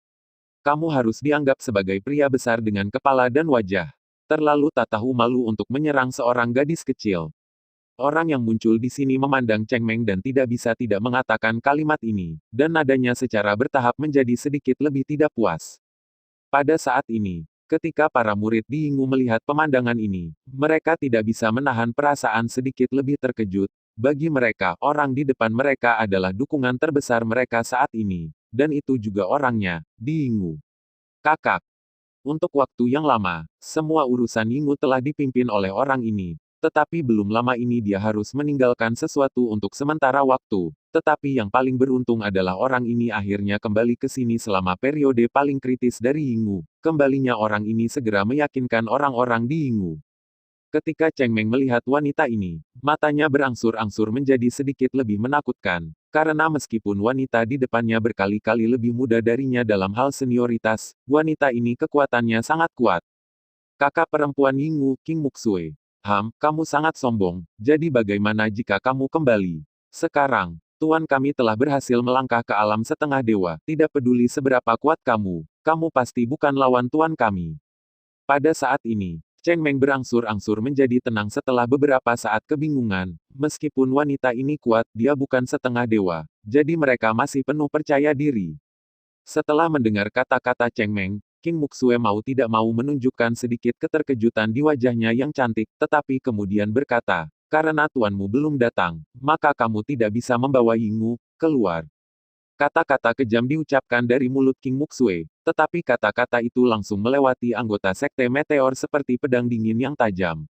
Kamu harus dianggap sebagai pria besar dengan kepala dan wajah. Terlalu tak tahu malu untuk menyerang seorang gadis kecil. Orang yang muncul di sini memandang Cheng Meng dan tidak bisa tidak mengatakan kalimat ini, dan nadanya secara bertahap menjadi sedikit lebih tidak puas. Pada saat ini, ketika para murid di Yinggu melihat pemandangan ini, mereka tidak bisa menahan perasaan sedikit lebih terkejut. Bagi mereka, orang di depan mereka adalah dukungan terbesar mereka saat ini, dan itu juga orangnya, di Yinggu. Kakak. Untuk waktu yang lama, semua urusan Yinggu telah dipimpin oleh orang ini. Tetapi belum lama ini dia harus meninggalkan sesuatu untuk sementara waktu. Tetapi yang paling beruntung adalah orang ini akhirnya kembali ke sini selama periode paling kritis dari Yinggu. Kembalinya orang ini segera meyakinkan orang-orang di Yinggu. Ketika Cheng Meng melihat wanita ini, matanya berangsur-angsur menjadi sedikit lebih menakutkan. Karena meskipun wanita di depannya berkali-kali lebih muda darinya dalam hal senioritas, wanita ini kekuatannya sangat kuat. Kakak perempuan Yinggu, King Muxue. Kamu sangat sombong, jadi bagaimana jika kamu kembali? Sekarang, Tuan kami telah berhasil melangkah ke alam setengah dewa, tidak peduli seberapa kuat kamu pasti bukan lawan Tuan kami. Pada saat ini, Cheng Meng berangsur-angsur menjadi tenang setelah beberapa saat kebingungan. Meskipun wanita ini kuat, dia bukan setengah dewa, jadi mereka masih penuh percaya diri. Setelah mendengar kata-kata Cheng Meng, King Muxue mau tidak mau menunjukkan sedikit keterkejutan di wajahnya yang cantik, tetapi kemudian berkata, karena tuanmu belum datang, maka kamu tidak bisa membawa Yinggu keluar. Kata-kata kejam diucapkan dari mulut King Muxue, tetapi kata-kata itu langsung melewati anggota Sekte Meteor seperti pedang dingin yang tajam.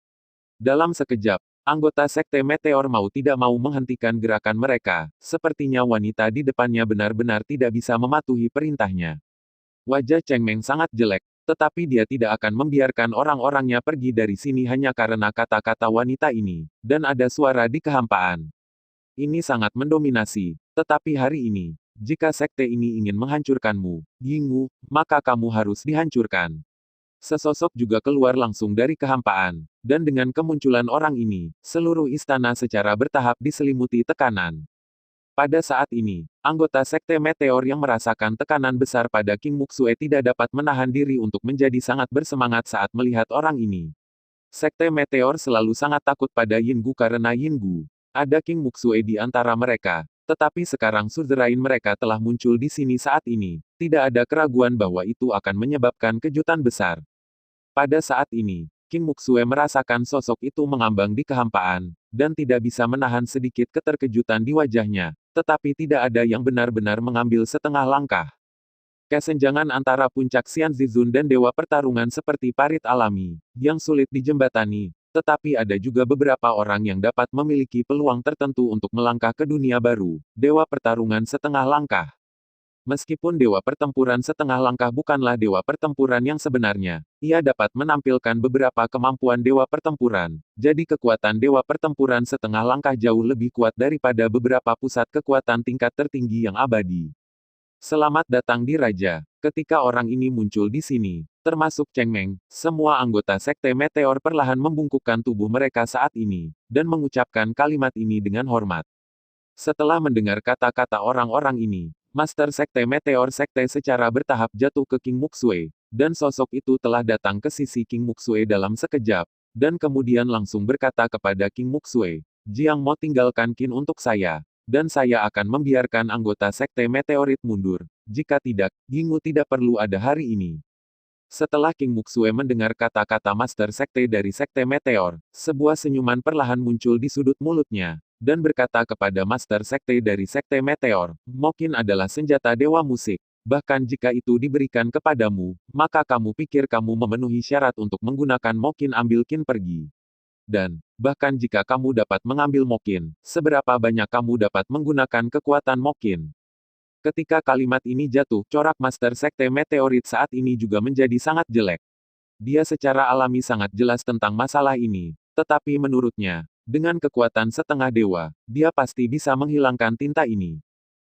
Dalam sekejap, anggota Sekte Meteor mau tidak mau menghentikan gerakan mereka, sepertinya wanita di depannya benar-benar tidak bisa mematuhi perintahnya. Wajah Cheng Meng sangat jelek, tetapi dia tidak akan membiarkan orang-orangnya pergi dari sini hanya karena kata-kata wanita ini, dan ada suara di kehampaan. Ini sangat mendominasi, tetapi hari ini, jika sekte ini ingin menghancurkanmu, Yinggu, maka kamu harus dihancurkan. Sesosok juga keluar langsung dari kehampaan, dan dengan kemunculan orang ini, seluruh istana secara bertahap diselimuti tekanan. Pada saat ini, anggota Sekte Meteor yang merasakan tekanan besar pada King Muxue tidak dapat menahan diri untuk menjadi sangat bersemangat saat melihat orang ini. Sekte Meteor selalu sangat takut pada Yinggu karena Yinggu ada King Muxue di antara mereka. Tetapi sekarang suzerain mereka telah muncul di sini saat ini. Tidak ada keraguan bahwa itu akan menyebabkan kejutan besar. Pada saat ini, King Muxue merasakan sosok itu mengambang di kehampaan, dan tidak bisa menahan sedikit keterkejutan di wajahnya. Tetapi tidak ada yang benar-benar mengambil setengah langkah. Kesenjangan antara puncak Xianzizun dan Dewa Pertarungan seperti parit alami, yang sulit dijembatani. Tetapi ada juga beberapa orang yang dapat memiliki peluang tertentu untuk melangkah ke dunia baru, Dewa Pertarungan setengah langkah. Meskipun dewa pertempuran setengah langkah bukanlah dewa pertempuran yang sebenarnya, ia dapat menampilkan beberapa kemampuan dewa pertempuran. Jadi kekuatan dewa pertempuran setengah langkah jauh lebih kuat daripada beberapa pusat kekuatan tingkat tertinggi yang abadi. Selamat datang di Raja. Ketika orang ini muncul di sini, termasuk Cheng Meng, semua anggota Sekte Meteor perlahan membungkukkan tubuh mereka saat ini, dan mengucapkan kalimat ini dengan hormat. Setelah mendengar kata-kata orang-orang ini, Master Sekte Meteor Sekte secara bertahap jatuh ke King Muxue, dan sosok itu telah datang ke sisi King Muxue dalam sekejap, dan kemudian langsung berkata kepada King Muxue, "Jiang Mo tinggalkan Qin untuk saya, dan saya akan membiarkan anggota Sekte Meteorit mundur. Jika tidak, Yingwu tidak perlu ada hari ini." Setelah King Muxue mendengar kata-kata Master Sekte dari Sekte Meteor, sebuah senyuman perlahan muncul di sudut mulutnya, dan berkata kepada Master Sekte dari Sekte Meteor, "Mokin adalah senjata dewa musik. Bahkan jika itu diberikan kepadamu, maka kamu pikir kamu memenuhi syarat untuk menggunakan Mokin ambil Qin pergi. Dan, bahkan jika kamu dapat mengambil Mokin, seberapa banyak kamu dapat menggunakan kekuatan Mokin?" Ketika kalimat ini jatuh, corak Master Sekte Meteorit saat ini juga menjadi sangat jelek. Dia secara alami sangat jelas tentang masalah ini, tetapi menurutnya, dengan kekuatan setengah dewa, dia pasti bisa menghilangkan tinta ini.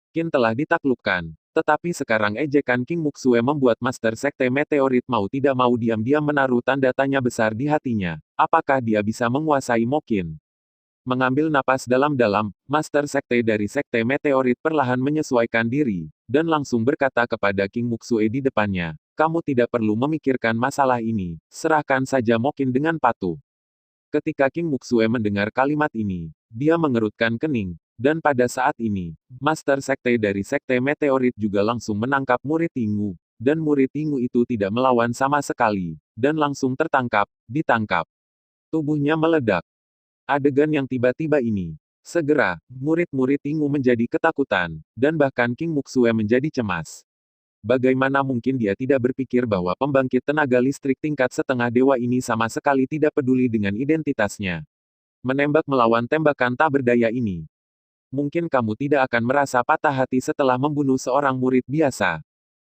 Qin telah ditaklukkan, tetapi sekarang ejekan King Muxue membuat Master Sekte Meteorit mau tidak mau diam-diam menaruh tanda tanya besar di hatinya. Apakah dia bisa menguasai Mokin? Mengambil napas dalam-dalam, Master Sekte dari Sekte Meteorit perlahan menyesuaikan diri, dan langsung berkata kepada King Muxue di depannya, "Kamu tidak perlu memikirkan masalah ini, serahkan saja Mokin dengan patuh." Ketika King Muxue mendengar kalimat ini, dia mengerutkan kening, dan pada saat ini, Master Sekte dari Sekte Meteorit juga langsung menangkap murid Yingwu, dan murid Yingwu itu tidak melawan sama sekali, dan langsung ditangkap. Tubuhnya meledak. Adegan yang tiba-tiba ini. Segera, murid-murid Yingwu menjadi ketakutan, dan bahkan King Muxue menjadi cemas. Bagaimana mungkin dia tidak berpikir bahwa pembangkit tenaga listrik tingkat setengah dewa ini sama sekali tidak peduli dengan identitasnya. Menembak melawan tembakan tak berdaya ini. Mungkin kamu tidak akan merasa patah hati setelah membunuh seorang murid biasa.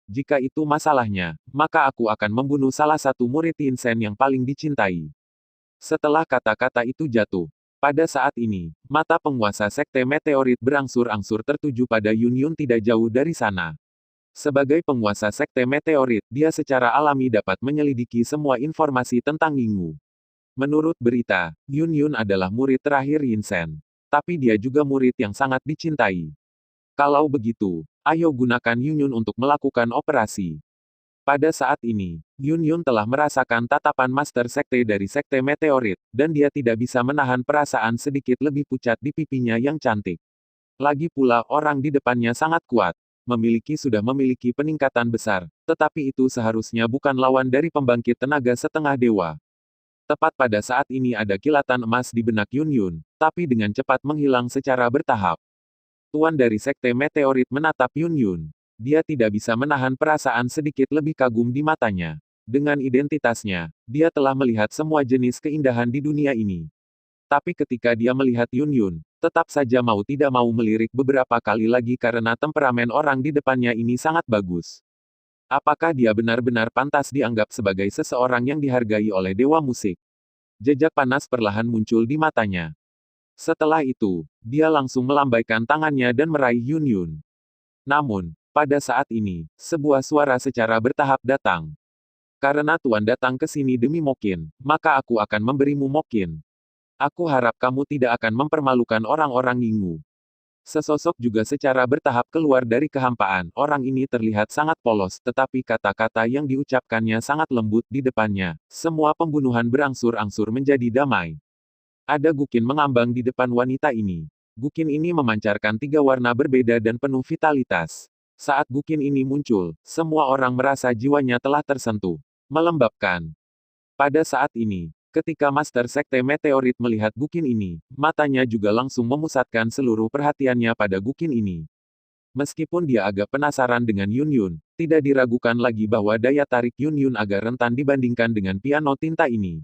Jika itu masalahnya, maka aku akan membunuh salah satu murid Yinsen yang paling dicintai. Setelah kata-kata itu jatuh, pada saat ini, mata penguasa Sekte Meteorit berangsur-angsur tertuju pada Yun Yun tidak jauh dari sana. Sebagai penguasa Sekte Meteorit, dia secara alami dapat menyelidiki semua informasi tentang Yingwu. Menurut berita, Yun Yun adalah murid terakhir Yinsen. Tapi dia juga murid yang sangat dicintai. Kalau begitu, ayo gunakan Yun Yun untuk melakukan operasi. Pada saat ini, Yun Yun telah merasakan tatapan Master Sekte dari Sekte Meteorit, dan dia tidak bisa menahan perasaan sedikit lebih pucat di pipinya yang cantik. Lagi pula orang di depannya sangat kuat. Sudah memiliki peningkatan besar, tetapi itu seharusnya bukan lawan dari pembangkit tenaga setengah dewa. Tepat pada saat ini ada kilatan emas di benak Yun Yun, tapi dengan cepat menghilang secara bertahap. Tuan dari Sekte Meteorit menatap Yun Yun. Dia tidak bisa menahan perasaan sedikit lebih kagum di matanya. Dengan identitasnya, dia telah melihat semua jenis keindahan di dunia ini. Tapi ketika dia melihat Yun Yun, tetap saja mau tidak mau melirik beberapa kali lagi karena temperamen orang di depannya ini sangat bagus. Apakah dia benar-benar pantas dianggap sebagai seseorang yang dihargai oleh dewa musik? Jejak panas perlahan muncul di matanya. Setelah itu, dia langsung melambaikan tangannya dan meraih Yun Yun. Namun, pada saat ini, sebuah suara secara bertahap datang. Karena Tuan datang ke sini demi Mokin, maka aku akan memberimu Mokin. Aku harap kamu tidak akan mempermalukan orang-orang Yingwu. Sesosok juga secara bertahap keluar dari kehampaan. Orang ini terlihat sangat polos, tetapi kata-kata yang diucapkannya sangat lembut di depannya. Semua pembunuhan berangsur-angsur menjadi damai. Ada Guqin mengambang di depan wanita ini. Guqin ini memancarkan 3 warna berbeda dan penuh vitalitas. Saat Guqin ini muncul, semua orang merasa jiwanya telah tersentuh. Melembabkan. Pada saat ini, ketika Master Sekte Meteorit melihat Guqin ini, matanya juga langsung memusatkan seluruh perhatiannya pada Guqin ini. Meskipun dia agak penasaran dengan Yun Yun, tidak diragukan lagi bahwa daya tarik Yun Yun agak rentan dibandingkan dengan piano tinta ini.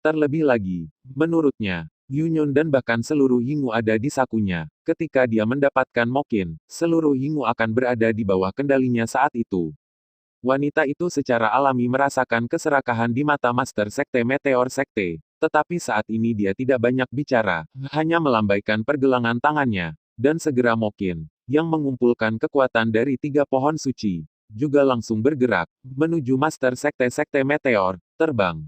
Terlebih lagi, menurutnya, Yunyun dan bahkan seluruh Yingu ada di sakunya. Ketika dia mendapatkan Mokin, seluruh Yingu akan berada di bawah kendalinya saat itu. Wanita itu secara alami merasakan keserakahan di mata Master Sekte Meteor Sekte. Tetapi saat ini dia tidak banyak bicara, hanya melambaikan pergelangan tangannya. Dan segera Mokin, yang mengumpulkan kekuatan dari 3 pohon suci, juga langsung bergerak, menuju Master Sekte-Sekte Meteor, terbang.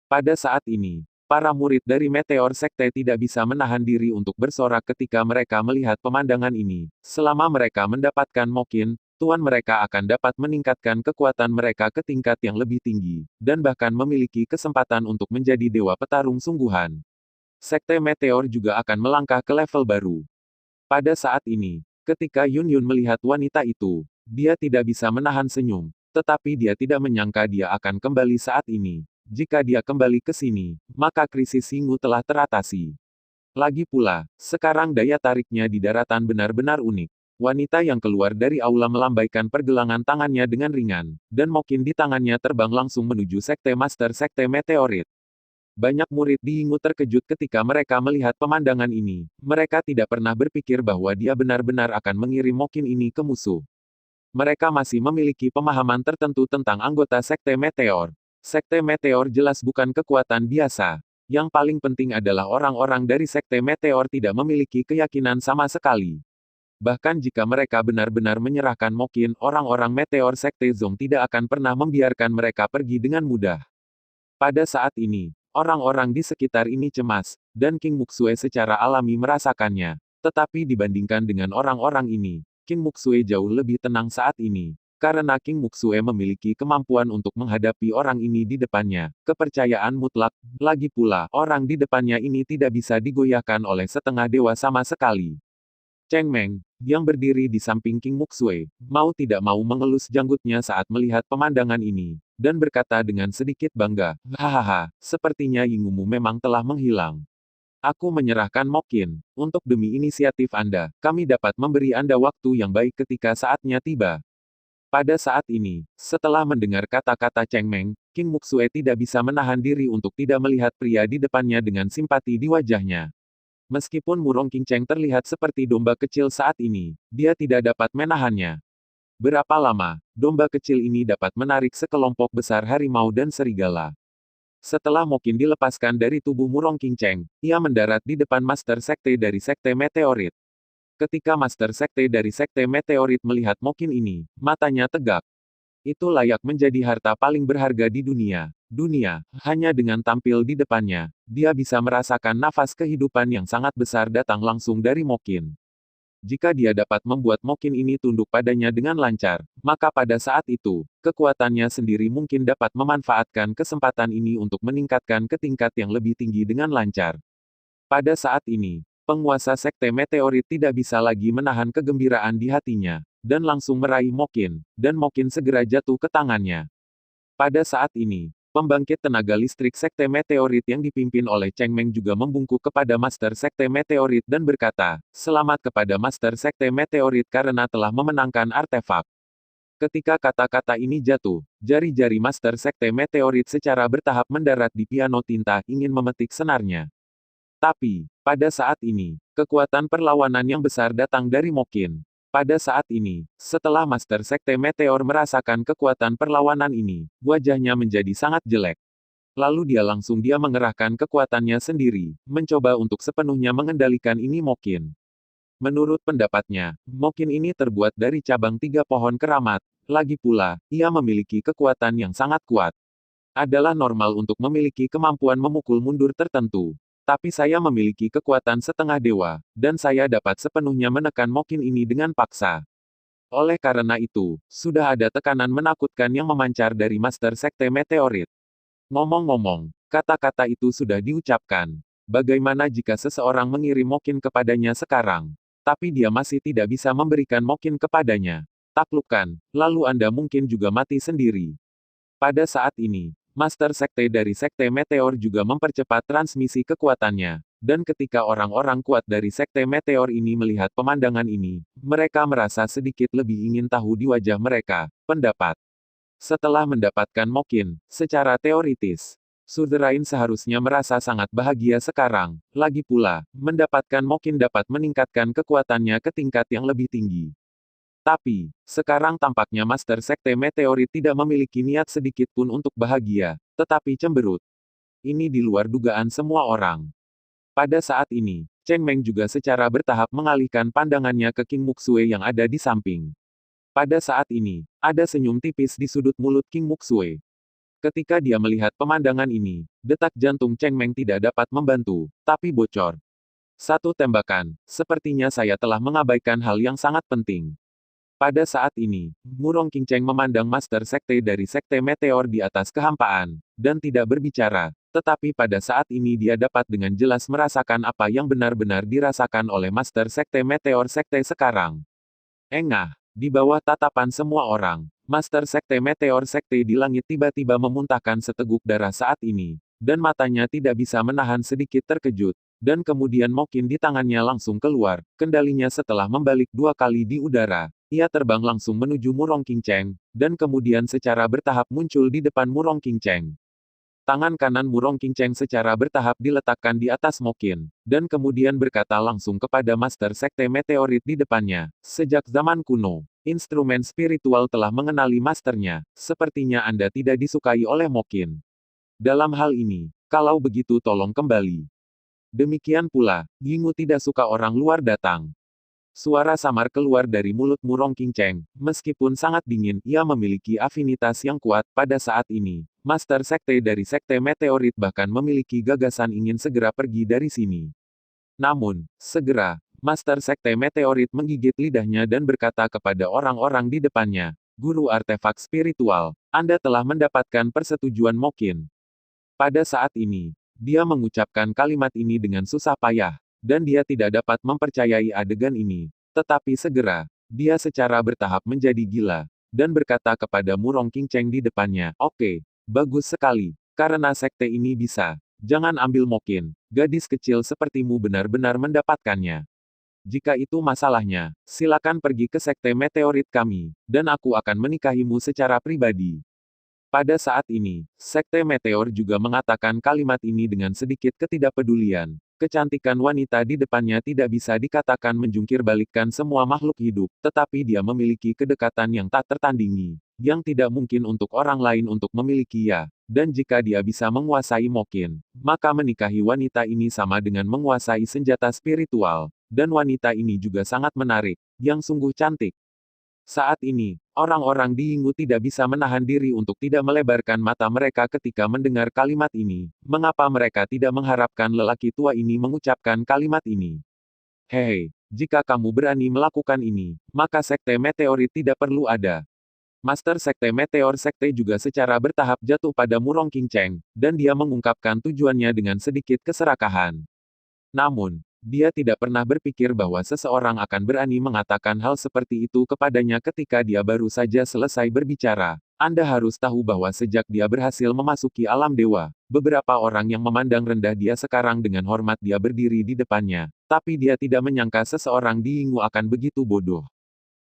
Pada saat ini, para murid dari Meteor Sekte tidak bisa menahan diri untuk bersorak ketika mereka melihat pemandangan ini. Selama mereka mendapatkan Mokin, tuan mereka akan dapat meningkatkan kekuatan mereka ke tingkat yang lebih tinggi, dan bahkan memiliki kesempatan untuk menjadi dewa petarung sungguhan. Sekte Meteor juga akan melangkah ke level baru. Pada saat ini, ketika Yun Yun melihat wanita itu, dia tidak bisa menahan senyum, tetapi dia tidak menyangka dia akan kembali saat ini. Jika dia kembali ke sini, maka krisis Yingu telah teratasi. Lagi pula, sekarang daya tariknya di daratan benar-benar unik. Wanita yang keluar dari aula melambaikan pergelangan tangannya dengan ringan, dan Mokin di tangannya terbang langsung menuju Sekte Master Sekte Meteorit. Banyak murid di Yingu terkejut ketika mereka melihat pemandangan ini. Mereka tidak pernah berpikir bahwa dia benar-benar akan mengirim Mokin ini ke musuh. Mereka masih memiliki pemahaman tertentu tentang anggota Sekte Meteor. Sekte Meteor jelas bukan kekuatan biasa. Yang paling penting adalah orang-orang dari Sekte Meteor tidak memiliki keyakinan sama sekali. Bahkan jika mereka benar-benar menyerahkan Mokin, orang-orang Meteor Sekte Zong tidak akan pernah membiarkan mereka pergi dengan mudah. Pada saat ini, orang-orang di sekitar ini cemas, dan King Muxue secara alami merasakannya. Tetapi dibandingkan dengan orang-orang ini, King Muxue jauh lebih tenang saat ini. Karena King Muxue memiliki kemampuan untuk menghadapi orang ini di depannya, kepercayaan mutlak. Lagi pula, orang di depannya ini tidak bisa digoyahkan oleh setengah dewa sama sekali. Cheng Meng, yang berdiri di samping King Muxue, mau tidak mau mengelus janggutnya saat melihat pemandangan ini, dan berkata dengan sedikit bangga, hahaha, sepertinya Yingumu memang telah menghilang. Aku menyerahkan Mokin. Untuk demi inisiatif Anda, kami dapat memberi Anda waktu yang baik ketika saatnya tiba. Pada saat ini, setelah mendengar kata-kata Cheng Meng, King Muxue tidak bisa menahan diri untuk tidak melihat pria di depannya dengan simpati di wajahnya. Meskipun Murong King Cheng terlihat seperti domba kecil saat ini, dia tidak dapat menahannya. Berapa lama, domba kecil ini dapat menarik sekelompok besar harimau dan serigala. Setelah Mokin dilepaskan dari tubuh Murong King Cheng, ia mendarat di depan Master Sekte dari Sekte Meteorit. Ketika Master Sekte dari Sekte Meteorit melihat Mokin ini, matanya tegak. Itu layak menjadi harta paling berharga di dunia. Hanya dengan tampil di depannya, dia bisa merasakan nafas kehidupan yang sangat besar datang langsung dari Mokin. Jika dia dapat membuat Mokin ini tunduk padanya dengan lancar, maka pada saat itu, kekuatannya sendiri mungkin dapat memanfaatkan kesempatan ini untuk meningkatkan ke tingkat yang lebih tinggi dengan lancar. Pada saat ini, penguasa Sekte Meteorit tidak bisa lagi menahan kegembiraan di hatinya, dan langsung meraih Mokin, dan Mokin segera jatuh ke tangannya. Pada saat ini, pembangkit tenaga listrik Sekte Meteorit yang dipimpin oleh Cheng Meng juga membungkuk kepada Master Sekte Meteorit dan berkata, "Selamat kepada Master Sekte Meteorit karena telah memenangkan artefak." Ketika kata-kata ini jatuh, jari-jari Master Sekte Meteorit secara bertahap mendarat di piano tinta ingin memetik senarnya. Tapi, pada saat ini, kekuatan perlawanan yang besar datang dari Mokin. Pada saat ini, setelah Master Sekte Meteor merasakan kekuatan perlawanan ini, wajahnya menjadi sangat jelek. Lalu dia mengerahkan kekuatannya sendiri, mencoba untuk sepenuhnya mengendalikan ini Mokin. Menurut pendapatnya, Mokin ini terbuat dari cabang 3 pohon keramat. Lagi pula, ia memiliki kekuatan yang sangat kuat. Adalah normal untuk memiliki kemampuan memukul mundur tertentu. Tapi saya memiliki kekuatan setengah dewa, dan saya dapat sepenuhnya menekan Mokin ini dengan paksa. Oleh karena itu, sudah ada tekanan menakutkan yang memancar dari Master Sekte Meteorit. Ngomong-ngomong, kata-kata itu sudah diucapkan. Bagaimana jika seseorang mengirim Mokin kepadanya sekarang, tapi dia masih tidak bisa memberikan Mokin kepadanya? Taklukkan, lalu Anda mungkin juga mati sendiri. Pada saat ini, Master Sekte dari Sekte Meteor juga mempercepat transmisi kekuatannya, dan ketika orang-orang kuat dari Sekte Meteor ini melihat pemandangan ini, mereka merasa sedikit lebih ingin tahu di wajah mereka. Pendapat. Setelah mendapatkan Mokin, secara teoritis, Suzerain seharusnya merasa sangat bahagia sekarang. Lagi pula, mendapatkan Mokin dapat meningkatkan kekuatannya ke tingkat yang lebih tinggi. Tapi, sekarang tampaknya Master Sekte Meteorit tidak memiliki niat sedikit pun untuk bahagia, tetapi cemberut. Ini di luar dugaan semua orang. Pada saat ini, Cheng Meng juga secara bertahap mengalihkan pandangannya ke King Muxue yang ada di samping. Pada saat ini, ada senyum tipis di sudut mulut King Muxue. Ketika dia melihat pemandangan ini, detak jantung Cheng Meng tidak dapat membantu, tapi bocor. Satu tembakan, sepertinya saya telah mengabaikan hal yang sangat penting. Pada saat ini, Murong Qingcheng memandang Master Sekte dari Sekte Meteor di atas kehampaan, dan tidak berbicara, tetapi pada saat ini dia dapat dengan jelas merasakan apa yang benar-benar dirasakan oleh Master Sekte Meteor Sekte sekarang. Engah, di bawah tatapan semua orang, Master Sekte Meteor Sekte di langit tiba-tiba memuntahkan seteguk darah saat ini, dan matanya tidak bisa menahan sedikit terkejut, dan kemudian Mokin di tangannya langsung keluar, kendalinya setelah membalik 2 kali di udara. Ia terbang langsung menuju Murong Qingcheng, dan kemudian secara bertahap muncul di depan Murong Qingcheng. Tangan kanan Murong Qingcheng secara bertahap diletakkan di atas Mokin, dan kemudian berkata langsung kepada Master Sekte Meteorit di depannya. Sejak zaman kuno, instrumen spiritual telah mengenali masternya, sepertinya Anda tidak disukai oleh Mokin. Dalam hal ini, kalau begitu tolong kembali. Demikian pula, Yingu tidak suka orang luar datang. Suara samar keluar dari mulut Murong Qingcheng. Meskipun sangat dingin, ia memiliki afinitas yang kuat. Pada saat ini, Master Sekte dari Sekte Meteorit bahkan memiliki gagasan ingin segera pergi dari sini. Namun, segera, Master Sekte Meteorit menggigit lidahnya dan berkata kepada orang-orang di depannya, Guru artefak spiritual, Anda telah mendapatkan persetujuan Mokin. Pada saat ini, dia mengucapkan kalimat ini dengan susah payah. Dan dia tidak dapat mempercayai adegan ini. Tetapi segera, dia secara bertahap menjadi gila, dan berkata kepada Murong Qingcheng di depannya, Oke, bagus sekali, karena sekte ini bisa. Jangan ambil Mokin, gadis kecil sepertimu benar-benar mendapatkannya. Jika itu masalahnya, silakan pergi ke sekte meteorit kami, dan aku akan menikahimu secara pribadi. Pada saat ini, Sekte Meteor juga mengatakan kalimat ini dengan sedikit ketidakpedulian. Kecantikan wanita di depannya tidak bisa dikatakan menjungkir-balikkan semua makhluk hidup, tetapi dia memiliki kedekatan yang tak tertandingi, yang tidak mungkin untuk orang lain untuk memilikinya. Dan jika dia bisa menguasai Mokin, maka menikahi wanita ini sama dengan menguasai senjata spiritual. Dan wanita ini juga sangat menarik, yang sungguh cantik. Saat ini, orang-orang di Yingu tidak bisa menahan diri untuk tidak melebarkan mata mereka ketika mendengar kalimat ini. Mengapa mereka tidak mengharapkan lelaki tua ini mengucapkan kalimat ini? Hei, jika kamu berani melakukan ini, maka Sekte Meteorit tidak perlu ada. Master Sekte Meteor Sekte juga secara bertahap jatuh pada Murong Qingcheng, dan dia mengungkapkan tujuannya dengan sedikit keserakahan. Namun, dia tidak pernah berpikir bahwa seseorang akan berani mengatakan hal seperti itu kepadanya ketika dia baru saja selesai berbicara. Anda harus tahu bahwa sejak dia berhasil memasuki alam dewa, beberapa orang yang memandang rendah dia sekarang dengan hormat dia berdiri di depannya. Tapi dia tidak menyangka seseorang di Yingu akan begitu bodoh.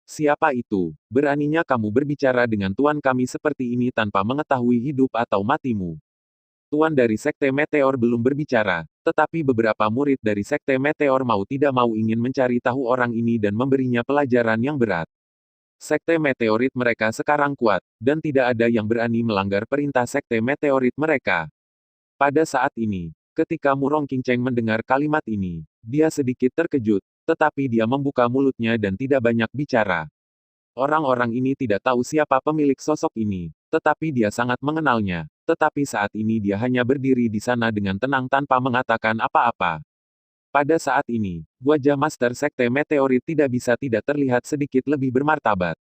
Siapa itu? Beraninya kamu berbicara dengan tuan kami seperti ini tanpa mengetahui hidup atau matimu. Tuan dari Sekte Meteor belum berbicara, tetapi beberapa murid dari Sekte Meteor mau tidak mau ingin mencari tahu orang ini dan memberinya pelajaran yang berat. Sekte Meteorit mereka sekarang kuat, dan tidak ada yang berani melanggar perintah Sekte Meteorit mereka. Pada saat ini, ketika Murong Qingcheng mendengar kalimat ini, dia sedikit terkejut, tetapi dia membuka mulutnya dan tidak banyak bicara. Orang-orang ini tidak tahu siapa pemilik sosok ini, tetapi dia sangat mengenalnya. Tetapi saat ini dia hanya berdiri di sana dengan tenang tanpa mengatakan apa-apa. Pada saat ini, wajah Master Sekte Meteorit tidak bisa tidak terlihat sedikit lebih bermartabat.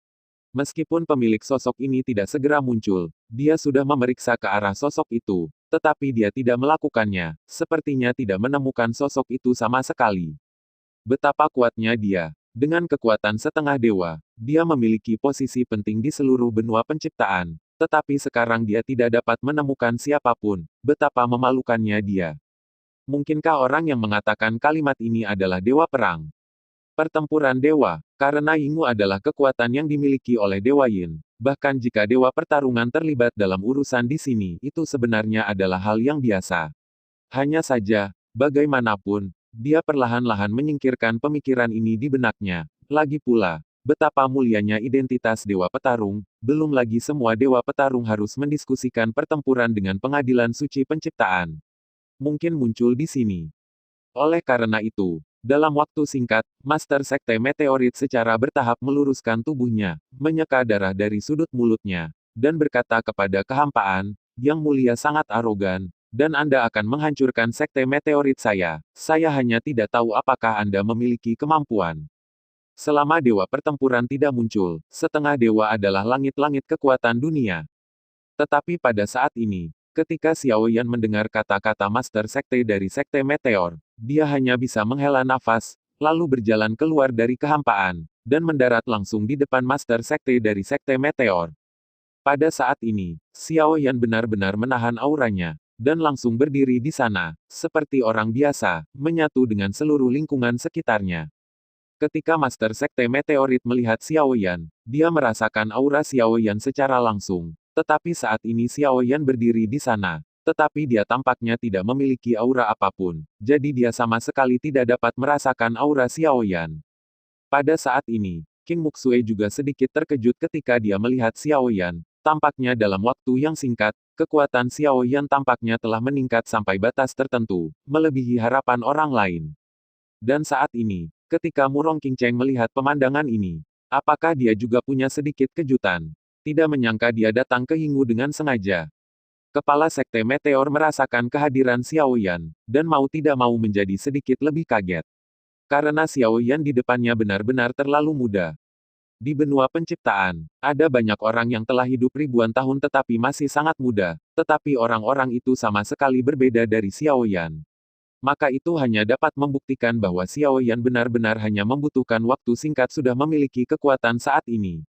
Meskipun pemilik sosok ini tidak segera muncul, dia sudah memeriksa ke arah sosok itu, tetapi dia tidak melakukannya, sepertinya tidak menemukan sosok itu sama sekali. Betapa kuatnya dia. Dengan kekuatan setengah dewa, dia memiliki posisi penting di seluruh benua penciptaan. Tetapi sekarang dia tidak dapat menemukan siapapun. Betapa memalukannya dia. Mungkinkah orang yang mengatakan kalimat ini adalah dewa perang? Pertempuran dewa, karena Yingu adalah kekuatan yang dimiliki oleh Dewa Yin. Bahkan jika dewa pertarungan terlibat dalam urusan di sini, itu sebenarnya adalah hal yang biasa. Hanya saja, bagaimanapun, dia perlahan-lahan menyingkirkan pemikiran ini di benaknya. Lagi pula, betapa mulianya identitas dewa petarung, belum lagi semua dewa petarung harus mendiskusikan pertempuran dengan pengadilan suci penciptaan. Mungkin muncul di sini. Oleh karena itu, dalam waktu singkat, Master Sekte Meteorit secara bertahap meluruskan tubuhnya, menyeka darah dari sudut mulutnya, dan berkata kepada kehampaan, Yang Mulia sangat arogan, dan Anda akan menghancurkan Sekte Meteorit saya. Saya hanya tidak tahu apakah Anda memiliki kemampuan. Selama dewa pertempuran tidak muncul, setengah dewa adalah langit-langit kekuatan dunia. Tetapi pada saat ini, ketika Xiao Yan mendengar kata-kata Master Sekte dari Sekte Meteor, dia hanya bisa menghela nafas, lalu berjalan keluar dari kehampaan, dan mendarat langsung di depan Master Sekte dari Sekte Meteor. Pada saat ini, Xiao Yan benar-benar menahan auranya, dan langsung berdiri di sana, seperti orang biasa, menyatu dengan seluruh lingkungan sekitarnya. Ketika Master Sekte Meteorit melihat Xiao Yan, dia merasakan aura Xiao Yan secara langsung. Tetapi saat ini Xiao Yan berdiri di sana, tetapi dia tampaknya tidak memiliki aura apapun, jadi dia sama sekali tidak dapat merasakan aura Xiao Yan. Pada saat ini, King Muxue juga sedikit terkejut ketika dia melihat Xiao Yan. Tampaknya dalam waktu yang singkat, kekuatan Xiao Yan tampaknya telah meningkat sampai batas tertentu, melebihi harapan orang lain. Dan saat ini, ketika Murong Qingcheng melihat pemandangan ini, apakah dia juga punya sedikit kejutan? Tidak menyangka dia datang ke Yingwu dengan sengaja. Kepala Sekte Meteor merasakan kehadiran Xiao Yan, dan mau tidak mau menjadi sedikit lebih kaget. Karena Xiao Yan di depannya benar-benar terlalu muda. Di benua penciptaan, ada banyak orang yang telah hidup ribuan tahun tetapi masih sangat muda, tetapi orang-orang itu sama sekali berbeda dari Xiao Yan. Maka itu hanya dapat membuktikan bahwa Xiao Yan benar-benar hanya membutuhkan waktu singkat sudah memiliki kekuatan saat ini.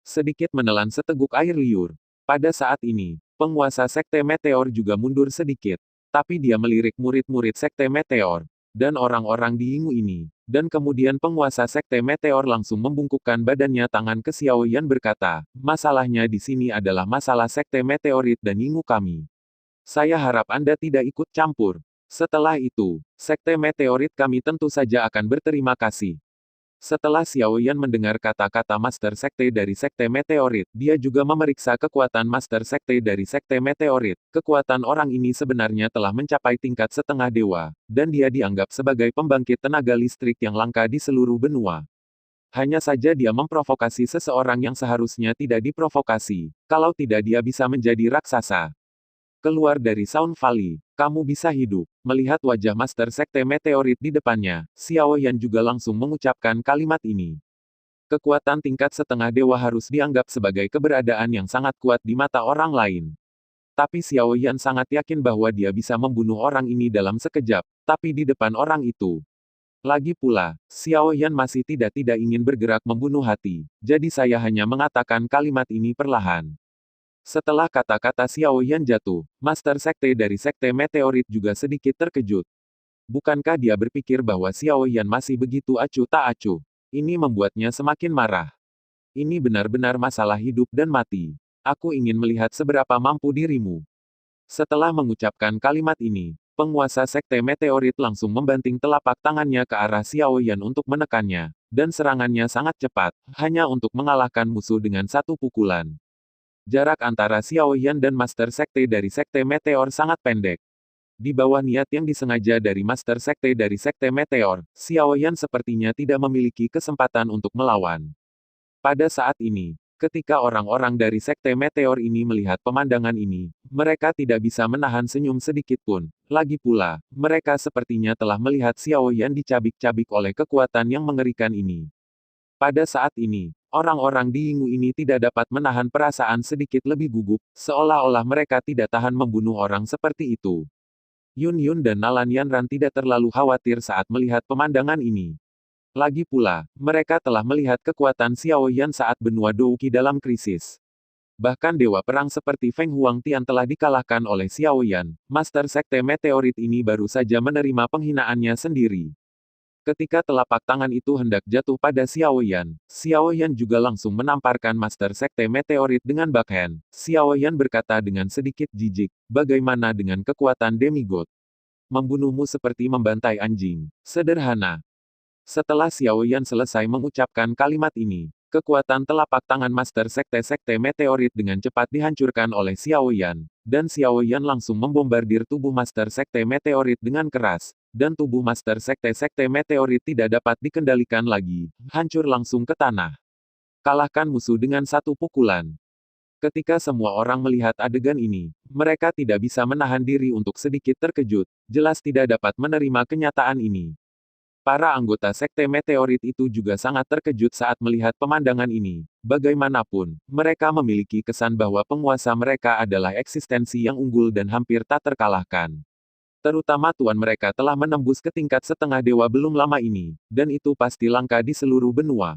Sedikit menelan seteguk air liur. Pada saat ini, penguasa Sekte Meteor juga mundur sedikit. Tapi dia melirik murid-murid Sekte Meteor, dan orang-orang di Yingwu ini. Dan kemudian penguasa Sekte Meteor langsung membungkukkan badannya tangan ke Xiao Yan berkata, masalahnya di sini adalah masalah Sekte Meteorit dan Yingwu kami. Saya harap Anda tidak ikut campur. Setelah itu, Sekte Meteorit kami tentu saja akan berterima kasih. Setelah Xiao Yan mendengar kata-kata Master Sekte dari Sekte Meteorit, dia juga memeriksa kekuatan Master Sekte dari Sekte Meteorit. Kekuatan orang ini sebenarnya telah mencapai tingkat setengah dewa, dan dia dianggap sebagai pembangkit tenaga listrik yang langka di seluruh benua. Hanya saja dia memprovokasi seseorang yang seharusnya tidak diprovokasi, kalau tidak dia bisa menjadi raksasa. Keluar dari Sound Valley, kamu bisa hidup. Melihat wajah Master Sekte Meteorit di depannya, Xiao Yan juga langsung mengucapkan kalimat ini. Kekuatan tingkat setengah dewa harus dianggap sebagai keberadaan yang sangat kuat di mata orang lain. Tapi Xiao Yan sangat yakin bahwa dia bisa membunuh orang ini dalam sekejap, tapi di depan orang itu. Lagi pula, Xiao Yan masih tidak ingin bergerak membunuh hati, jadi saya hanya mengatakan kalimat ini perlahan. Setelah kata-kata Xiao Yan jatuh, Master Sekte dari Sekte Meteorit juga sedikit terkejut. Bukankah dia berpikir bahwa Xiao Yan masih begitu acuh tak acuh? Ini membuatnya semakin marah. Ini benar-benar masalah hidup dan mati. Aku ingin melihat seberapa mampu dirimu. Setelah mengucapkan kalimat ini, penguasa Sekte Meteorit langsung membanting telapak tangannya ke arah Xiao Yan untuk menekannya, dan serangannya sangat cepat, hanya untuk mengalahkan musuh dengan satu pukulan. Jarak antara Xiao Yan dan Master Sekte dari Sekte Meteor sangat pendek. Di bawah niat yang disengaja dari Master Sekte dari Sekte Meteor, Xiao Yan sepertinya tidak memiliki kesempatan untuk melawan. Pada saat ini, ketika orang-orang dari Sekte Meteor ini melihat pemandangan ini, mereka tidak bisa menahan senyum sedikit pun. Lagi pula, mereka sepertinya telah melihat Xiao Yan dicabik-cabik oleh kekuatan yang mengerikan ini. Pada saat ini, orang-orang di Yingwu ini tidak dapat menahan perasaan sedikit lebih gugup, seolah-olah mereka tidak tahan membunuh orang seperti itu. Yun Yun dan Nalan Yanran tidak terlalu khawatir saat melihat pemandangan ini. Lagi pula, mereka telah melihat kekuatan Xiao Yan saat benua Douqi dalam krisis. Bahkan dewa perang seperti Feng Huangtian telah dikalahkan oleh Xiao Yan. Master Sekte Meteorit ini baru saja menerima penghinaannya sendiri. Ketika telapak tangan itu hendak jatuh pada Xiao Yan juga langsung menamparkan Master Sekte Meteorit dengan backhand. Xiao Yan berkata dengan sedikit jijik, bagaimana dengan kekuatan demigod? Membunuhmu seperti membantai anjing. Sederhana. Setelah Xiao Yan selesai mengucapkan kalimat ini, kekuatan telapak tangan Master Sekte-Sekte Meteorit dengan cepat dihancurkan oleh Xiao Yan, dan Xiao Yan langsung membombardir tubuh Master Sekte Meteorit dengan keras, dan tubuh Master Sekte-Sekte Meteorit tidak dapat dikendalikan lagi, hancur langsung ke tanah. Kalahkan musuh dengan satu pukulan. Ketika semua orang melihat adegan ini, mereka tidak bisa menahan diri untuk sedikit terkejut, jelas tidak dapat menerima kenyataan ini. Para anggota Sekte Meteorit itu juga sangat terkejut saat melihat pemandangan ini. Bagaimanapun, mereka memiliki kesan bahwa penguasa mereka adalah eksistensi yang unggul dan hampir tak terkalahkan. Terutama tuan mereka telah menembus ke tingkat setengah dewa belum lama ini, dan itu pasti langka di seluruh benua.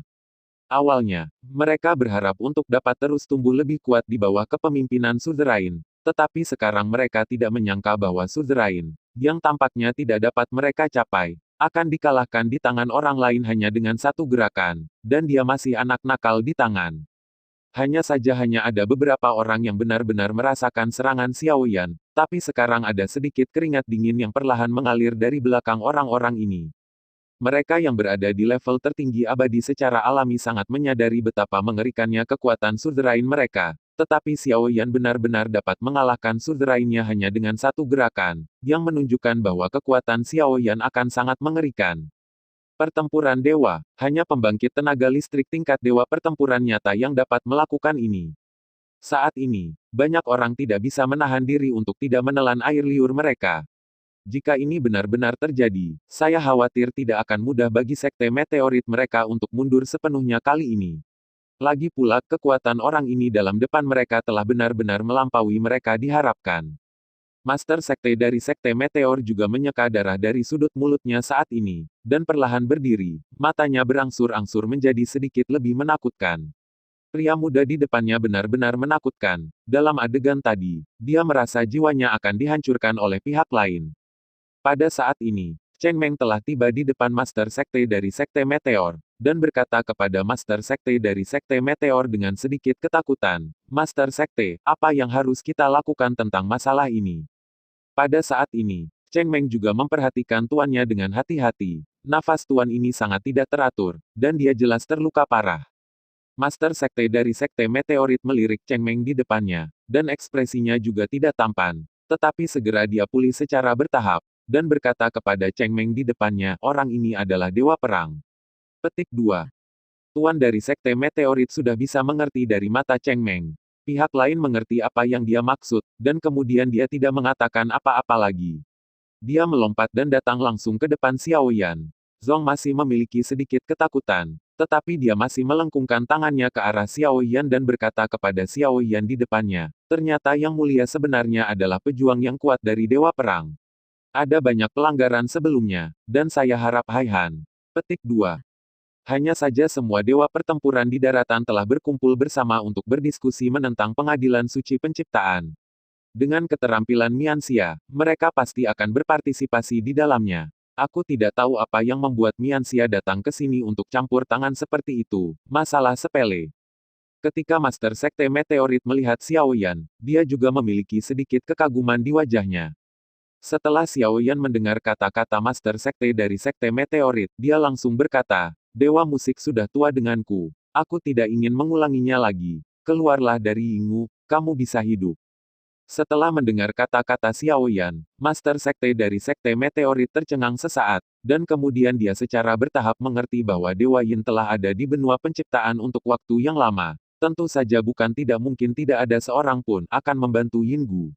Awalnya, mereka berharap untuk dapat terus tumbuh lebih kuat di bawah kepemimpinan Suzerain, tetapi sekarang mereka tidak menyangka bahwa Suzerain, yang tampaknya tidak dapat mereka capai, akan dikalahkan di tangan orang lain hanya dengan satu gerakan, dan dia masih anak nakal di tangan. Hanya ada beberapa orang yang benar-benar merasakan serangan Xiao Yan, tapi sekarang ada sedikit keringat dingin yang perlahan mengalir dari belakang orang-orang ini. Mereka yang berada di level tertinggi abadi secara alami sangat menyadari betapa mengerikannya kekuatan suzerain mereka, tetapi Xiao Yan benar-benar dapat mengalahkan suzerainnya hanya dengan satu gerakan, yang menunjukkan bahwa kekuatan Xiao Yan akan sangat mengerikan. Pertempuran dewa, hanya pembangkit tenaga listrik tingkat dewa pertempuran nyata yang dapat melakukan ini. Saat ini, banyak orang tidak bisa menahan diri untuk tidak menelan air liur mereka. Jika ini benar-benar terjadi, saya khawatir tidak akan mudah bagi Sekte Meteorit mereka untuk mundur sepenuhnya kali ini. Lagi pula, kekuatan orang ini dalam depan mereka telah benar-benar melampaui mereka diharapkan. Master Sekte dari Sekte Meteor juga menyeka darah dari sudut mulutnya saat ini, dan perlahan berdiri, matanya berangsur-angsur menjadi sedikit lebih menakutkan. Pria muda di depannya benar-benar menakutkan. Dalam adegan tadi, dia merasa jiwanya akan dihancurkan oleh pihak lain. Pada saat ini, Cheng Meng telah tiba di depan Master Sekte dari Sekte Meteor, dan berkata kepada Master Sekte dari Sekte Meteor dengan sedikit ketakutan, Master Sekte, apa yang harus kita lakukan tentang masalah ini? Pada saat ini, Cheng Meng juga memperhatikan tuannya dengan hati-hati. Nafas tuan ini sangat tidak teratur, dan dia jelas terluka parah. Master Sekte dari Sekte Meteorit melirik Cheng Meng di depannya, dan ekspresinya juga tidak tampan, tetapi segera dia pulih secara bertahap, dan berkata kepada Cheng Meng di depannya, orang ini adalah dewa perang. Petik 2. Tuan dari Sekte Meteorit sudah bisa mengerti dari mata Cheng Meng. Pihak lain mengerti apa yang dia maksud, dan kemudian dia tidak mengatakan apa-apa lagi. Dia melompat dan datang langsung ke depan Xiao Yan. Zong masih memiliki sedikit ketakutan, tetapi dia masih melengkungkan tangannya ke arah Xiao Yan dan berkata kepada Xiao Yan di depannya, ternyata yang mulia sebenarnya adalah pejuang yang kuat dari dewa perang. Ada banyak pelanggaran sebelumnya, dan saya harap Haihan. Petik 2. Hanya saja semua dewa pertempuran di daratan telah berkumpul bersama untuk berdiskusi menentang pengadilan suci penciptaan. Dengan keterampilan Mianxia, mereka pasti akan berpartisipasi di dalamnya. Aku tidak tahu apa yang membuat Mianxia datang ke sini untuk campur tangan seperti itu, masalah sepele. Ketika Master Sekte Meteorit melihat Xiao Yan, dia juga memiliki sedikit kekaguman di wajahnya. Setelah Xiao Yan mendengar kata-kata Master Sekte dari Sekte Meteorit, dia langsung berkata, Dewa musik sudah tua denganku. Aku tidak ingin mengulanginya lagi. Keluarlah dari Yingwu, kamu bisa hidup. Setelah mendengar kata-kata Xiao Yan, Master Sekte dari Sekte Meteorit tercengang sesaat, dan kemudian dia secara bertahap mengerti bahwa Dewa Yin telah ada di benua penciptaan untuk waktu yang lama. Tentu saja bukan tidak mungkin tidak ada seorang pun akan membantu Yinggu.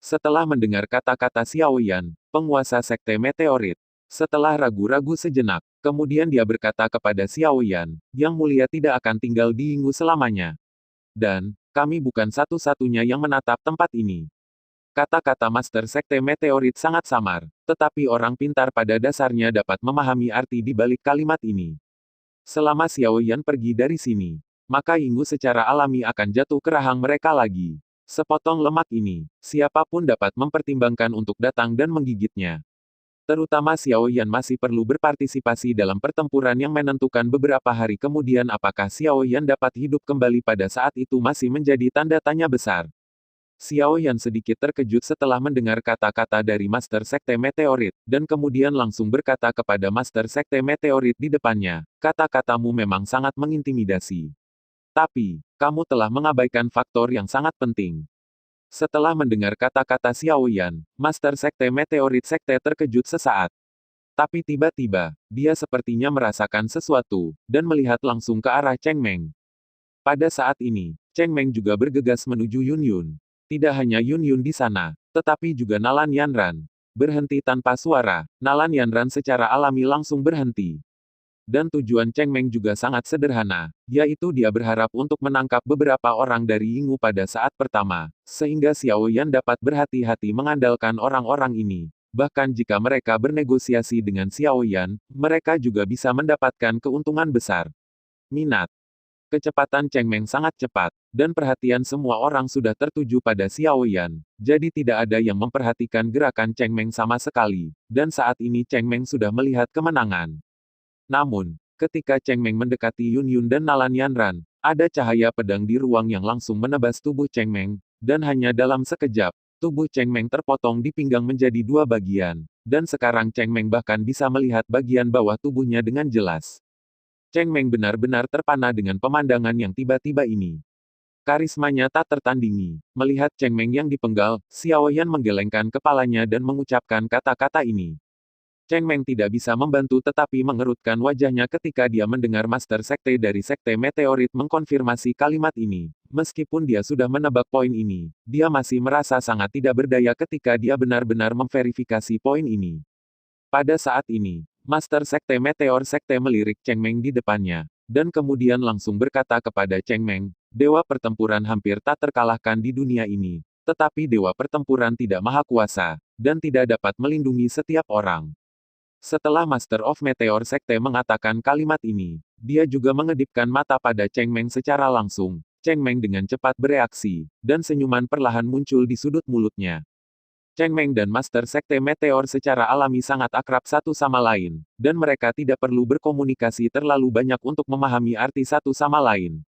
Setelah mendengar kata-kata Xiao Yan, penguasa Sekte Meteorit, setelah ragu-ragu sejenak, kemudian dia berkata kepada Xiao Yan, Yang Mulia tidak akan tinggal di Yingwu selamanya. Dan, kami bukan satu-satunya yang menatap tempat ini. Kata-kata Master Sekte Meteorit sangat samar, tetapi orang pintar pada dasarnya dapat memahami arti di balik kalimat ini. Selama Xiao Yan pergi dari sini, maka Yingwu secara alami akan jatuh ke rahang mereka lagi. Sepotong lemak ini, siapapun dapat mempertimbangkan untuk datang dan menggigitnya. Terutama Xiao Yan masih perlu berpartisipasi dalam pertempuran yang menentukan beberapa hari kemudian apakah Xiao Yan dapat hidup kembali pada saat itu masih menjadi tanda tanya besar. Xiao Yan sedikit terkejut setelah mendengar kata-kata dari Master Sekte Meteorit, dan kemudian langsung berkata kepada Master Sekte Meteorit di depannya, kata-katamu memang sangat mengintimidasi. Tapi, kamu telah mengabaikan faktor yang sangat penting. Setelah mendengar kata-kata Xiao Yan, Master Sekte Meteorit Sekte terkejut sesaat. Tapi tiba-tiba, dia sepertinya merasakan sesuatu, dan melihat langsung ke arah Cheng Meng. Pada saat ini, Cheng Meng juga bergegas menuju Yun Yun. Tidak hanya Yun Yun di sana, tetapi juga Nalan Yanran. Berhenti tanpa suara, Nalan Yanran secara alami langsung berhenti. Dan tujuan Cheng Meng juga sangat sederhana, yaitu dia berharap untuk menangkap beberapa orang dari Yingwu pada saat pertama, sehingga Xiao Yan dapat berhati-hati mengandalkan orang-orang ini. Bahkan jika mereka bernegosiasi dengan Xiao Yan, mereka juga bisa mendapatkan keuntungan besar. Minat. Kecepatan Cheng Meng sangat cepat, dan perhatian semua orang sudah tertuju pada Xiao Yan, jadi tidak ada yang memperhatikan gerakan Cheng Meng sama sekali, dan saat ini Cheng Meng sudah melihat kemenangan. Namun, ketika Cheng Meng mendekati Yun Yun dan Nalan Yanran, ada cahaya pedang di ruang yang langsung menebas tubuh Cheng Meng, dan hanya dalam sekejap, tubuh Cheng Meng terpotong di pinggang menjadi dua bagian, dan sekarang Cheng Meng bahkan bisa melihat bagian bawah tubuhnya dengan jelas. Cheng Meng benar-benar terpana dengan pemandangan yang tiba-tiba ini. Karismanya tak tertandingi. Melihat Cheng Meng yang dipenggal, Xiao Yan menggelengkan kepalanya dan mengucapkan kata-kata ini. Cheng Meng tidak bisa membantu tetapi mengerutkan wajahnya ketika dia mendengar Master Sekte dari Sekte Meteorit mengkonfirmasi kalimat ini. Meskipun dia sudah menebak poin ini, dia masih merasa sangat tidak berdaya ketika dia benar-benar memverifikasi poin ini. Pada saat ini, Master Sekte Meteor Sekte melirik Cheng Meng di depannya, dan kemudian langsung berkata kepada Cheng Meng, Dewa Pertempuran hampir tak terkalahkan di dunia ini, tetapi Dewa Pertempuran tidak maha kuasa, dan tidak dapat melindungi setiap orang. Setelah Master of Meteor Sekte mengatakan kalimat ini, dia juga mengedipkan mata pada Cheng Meng secara langsung. Cheng Meng dengan cepat bereaksi, dan senyuman perlahan muncul di sudut mulutnya. Cheng Meng dan Master Sekte Meteor secara alami sangat akrab satu sama lain, dan mereka tidak perlu berkomunikasi terlalu banyak untuk memahami arti satu sama lain.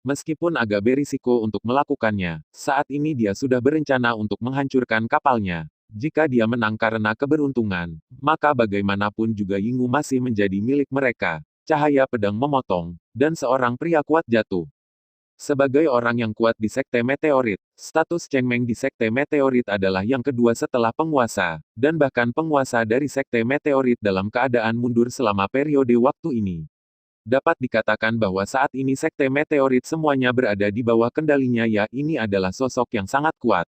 Meskipun agak berisiko untuk melakukannya, saat ini dia sudah berencana untuk menghancurkan kapalnya. Jika dia menang karena keberuntungan, maka bagaimanapun juga Yingwu masih menjadi milik mereka. Cahaya pedang memotong, dan seorang pria kuat jatuh. Sebagai orang yang kuat di Sekte Meteorit, status Cheng Meng di Sekte Meteorit adalah yang kedua setelah penguasa, dan bahkan penguasa dari Sekte Meteorit dalam keadaan mundur selama periode waktu ini. Dapat dikatakan bahwa saat ini Sekte Meteorit semuanya berada di bawah kendalinya ya ini adalah sosok yang sangat kuat.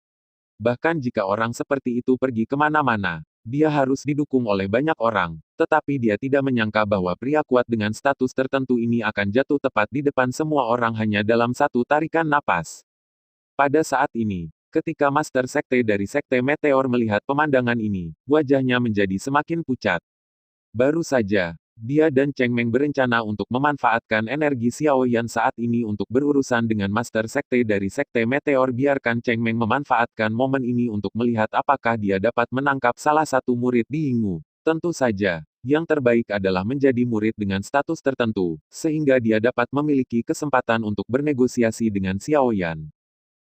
Bahkan jika orang seperti itu pergi kemana-mana, dia harus didukung oleh banyak orang, tetapi dia tidak menyangka bahwa pria kuat dengan status tertentu ini akan jatuh tepat di depan semua orang hanya dalam satu tarikan napas. Pada saat ini, ketika Master Sekte dari Sekte Meteor melihat pemandangan ini, wajahnya menjadi semakin pucat. Baru saja, dia dan Cheng Meng berencana untuk memanfaatkan energi Xiao Yan saat ini untuk berurusan dengan Master Sekte dari Sekte Meteor. Biarkan Cheng Meng memanfaatkan momen ini untuk melihat apakah dia dapat menangkap salah satu murid di Yingwu. Tentu saja, yang terbaik adalah menjadi murid dengan status tertentu, sehingga dia dapat memiliki kesempatan untuk bernegosiasi dengan Xiao Yan.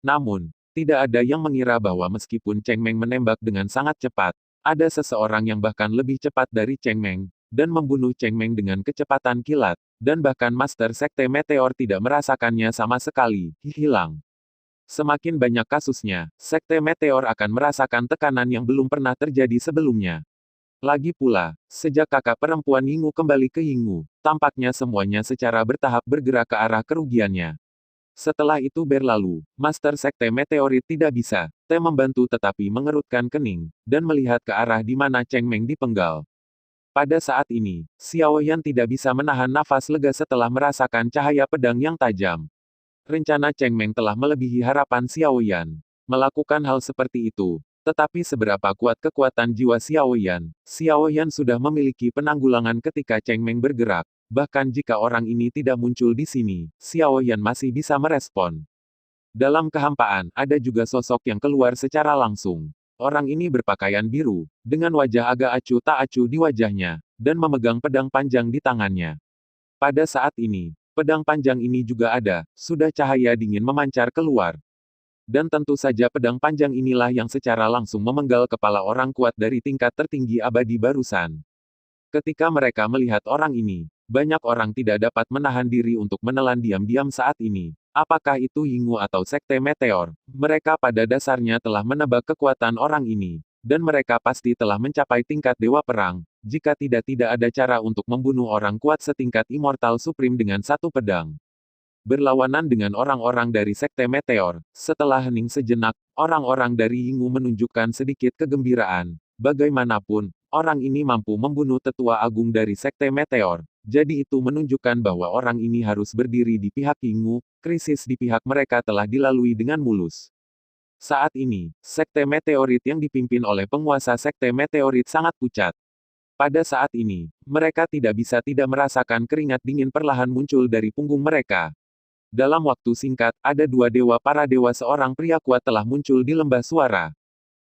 Namun, tidak ada yang mengira bahwa meskipun Cheng Meng menembak dengan sangat cepat, ada seseorang yang bahkan lebih cepat dari Cheng Meng, dan membunuh Cheng Meng dengan kecepatan kilat, dan bahkan Master Sekte Meteor tidak merasakannya sama sekali, hilang. Semakin banyak kasusnya, Sekte Meteor akan merasakan tekanan yang belum pernah terjadi sebelumnya. Lagi pula, sejak kakak perempuan Yingwu kembali ke Yingwu, tampaknya semuanya secara bertahap bergerak ke arah kerugiannya. Setelah itu berlalu, Master Sekte Meteorit tidak bisa, membantu tetapi mengerutkan kening, dan melihat ke arah di mana Cheng Meng dipenggal. Pada saat ini, Xiao Yan tidak bisa menahan nafas lega setelah merasakan cahaya pedang yang tajam. Rencana Cheng Meng telah melebihi harapan Xiao Yan. Melakukan hal seperti itu, tetapi seberapa kuat kekuatan jiwa Xiao Yan sudah memiliki penanggulangan ketika Cheng Meng bergerak. Bahkan jika orang ini tidak muncul di sini, Xiao Yan masih bisa merespon. Dalam kehampaan, ada juga sosok yang keluar secara langsung. Orang ini berpakaian biru, dengan wajah agak acuh tak acuh di wajahnya, dan memegang pedang panjang di tangannya. Pada saat ini, pedang panjang ini juga ada, sudah cahaya dingin memancar keluar. Dan tentu saja pedang panjang inilah yang secara langsung memenggal kepala orang kuat dari tingkat tertinggi abadi barusan. Ketika mereka melihat orang ini, banyak orang tidak dapat menahan diri untuk menelan diam-diam saat ini. Apakah itu Yingwu atau Sekte Meteor? Mereka pada dasarnya telah menebak kekuatan orang ini. Dan mereka pasti telah mencapai tingkat Dewa Perang, jika tidak ada cara untuk membunuh orang kuat setingkat Immortal Supreme dengan satu pedang. Berlawanan dengan orang-orang dari Sekte Meteor, setelah hening sejenak, orang-orang dari Yingwu menunjukkan sedikit kegembiraan. Bagaimanapun, orang ini mampu membunuh tetua agung dari Sekte Meteor. Jadi itu menunjukkan bahwa orang ini harus berdiri di pihak Yingwu, krisis di pihak mereka telah dilalui dengan mulus. Saat ini, Sekte Meteorit yang dipimpin oleh penguasa Sekte Meteorit sangat pucat. Pada saat ini, mereka tidak bisa tidak merasakan keringat dingin perlahan muncul dari punggung mereka. Dalam waktu singkat, ada dua dewa para dewa seorang pria kuat telah muncul di lembah suara.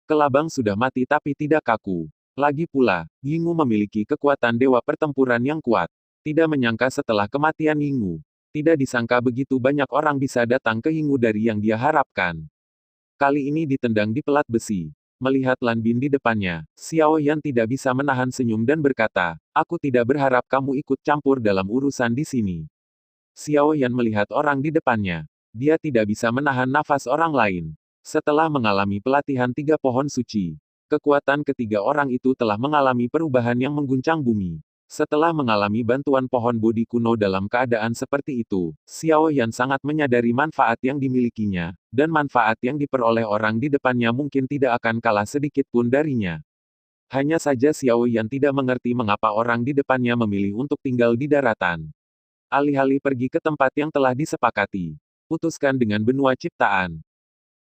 Kelabang sudah mati tapi tidak kaku. Lagi pula, Yingwu memiliki kekuatan dewa pertempuran yang kuat. Tidak menyangka setelah kematian Yingwu. Tidak disangka begitu banyak orang bisa datang ke Yingwu dari yang dia harapkan. Kali ini ditendang di pelat besi. Melihat Lan Bin di depannya, Xiao Yan tidak bisa menahan senyum dan berkata, "Aku tidak berharap kamu ikut campur dalam urusan di sini." Xiao Yan melihat orang di depannya. Dia tidak bisa menahan nafas orang lain. Setelah mengalami pelatihan 3 pohon suci, kekuatan ketiga orang itu telah mengalami perubahan yang mengguncang bumi. Setelah mengalami bantuan pohon bodi kuno dalam keadaan seperti itu, Xiao Yan sangat menyadari manfaat yang dimilikinya, dan manfaat yang diperoleh orang di depannya mungkin tidak akan kalah sedikit pun darinya. Hanya saja Xiao Yan tidak mengerti mengapa orang di depannya memilih untuk tinggal di daratan. Alih-alih pergi ke tempat yang telah disepakati. Putuskan dengan benua ciptaan.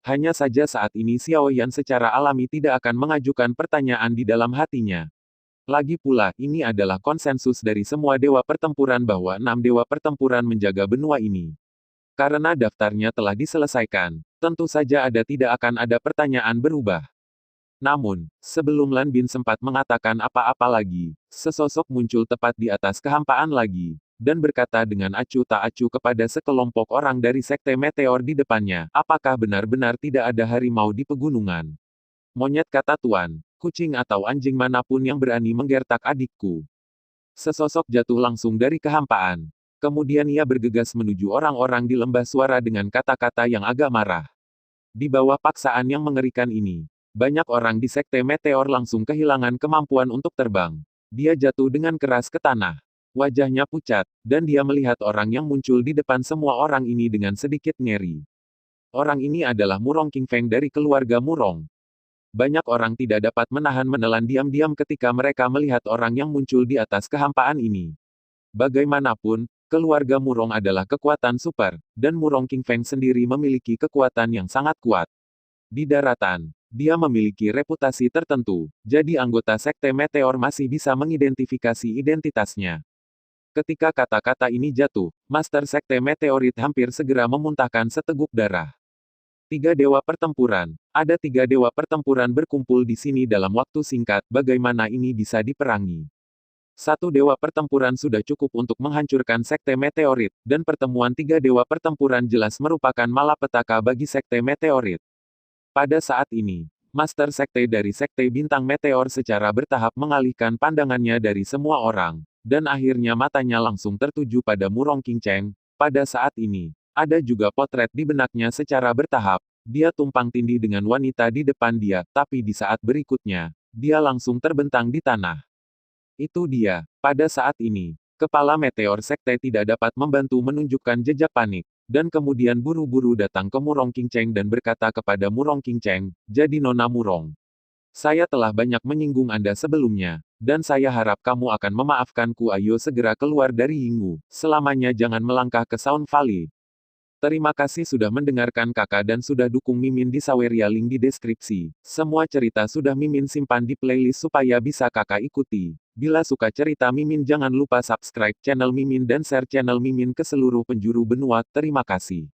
Hanya saja saat ini Xiao Yan secara alami tidak akan mengajukan pertanyaan di dalam hatinya. Lagi pula, ini adalah konsensus dari semua dewa pertempuran bahwa 6 dewa pertempuran menjaga benua ini. Karena daftarnya telah diselesaikan, tentu saja tidak akan ada pertanyaan berubah. Namun, sebelum Lan Bin sempat mengatakan apa-apa lagi, sesosok muncul tepat di atas kehampaan lagi, dan berkata dengan acuh tak acuh kepada sekelompok orang dari Sekte Meteor di depannya, "Apakah benar-benar tidak ada harimau di pegunungan? Monyet," kata Tuan, "kucing atau anjing manapun yang berani menggertak adikku." Sesosok jatuh langsung dari kehampaan. Kemudian ia bergegas menuju orang-orang di lembah suara dengan kata-kata yang agak marah. Di bawah paksaan yang mengerikan ini, banyak orang di Sekte Meteor langsung kehilangan kemampuan untuk terbang. Dia jatuh dengan keras ke tanah. Wajahnya pucat, dan dia melihat orang yang muncul di depan semua orang ini dengan sedikit ngeri. Orang ini adalah Murong King Feng dari keluarga Murong. Banyak orang tidak dapat menelan diam-diam ketika mereka melihat orang yang muncul di atas kehampaan ini. Bagaimanapun, keluarga Murong adalah kekuatan super, dan Murong King Feng sendiri memiliki kekuatan yang sangat kuat. Di daratan, dia memiliki reputasi tertentu, jadi anggota Sekte Meteor masih bisa mengidentifikasi identitasnya. Ketika kata-kata ini jatuh, Master Sekte Meteorit hampir segera memuntahkan seteguk darah. 3 dewa pertempuran. Ada 3 dewa pertempuran berkumpul di sini dalam waktu singkat, bagaimana ini bisa diperangi? 1 dewa pertempuran sudah cukup untuk menghancurkan Sekte Meteorit, dan pertemuan 3 dewa pertempuran jelas merupakan malapetaka bagi Sekte Meteorit. Pada saat ini, Master Sekte dari Sekte Bintang Meteor secara bertahap mengalihkan pandangannya dari semua orang, dan akhirnya matanya langsung tertuju pada Murong King Cheng. Pada saat ini, ada juga potret di benaknya secara bertahap. Dia tumpang tindih dengan wanita di depan dia, tapi di saat berikutnya, dia langsung terbentang di tanah. Itu dia. Pada saat ini, kepala Meteor Sekte tidak dapat membantu menunjukkan jejak panik, dan kemudian buru-buru datang ke Murong King Cheng dan berkata kepada Murong King Cheng, "Jadi Nona Murong, saya telah banyak menyinggung Anda sebelumnya, dan saya harap kamu akan memaafkanku. Ayo segera keluar dari Yingwu, selamanya jangan melangkah ke Sound Valley." Terima kasih sudah mendengarkan kakak dan sudah dukung Mimin di Saweria, link di deskripsi. Semua cerita sudah Mimin simpan di playlist supaya bisa kakak ikuti. Bila suka cerita Mimin jangan lupa subscribe channel Mimin dan share channel Mimin ke seluruh penjuru benua. Terima kasih.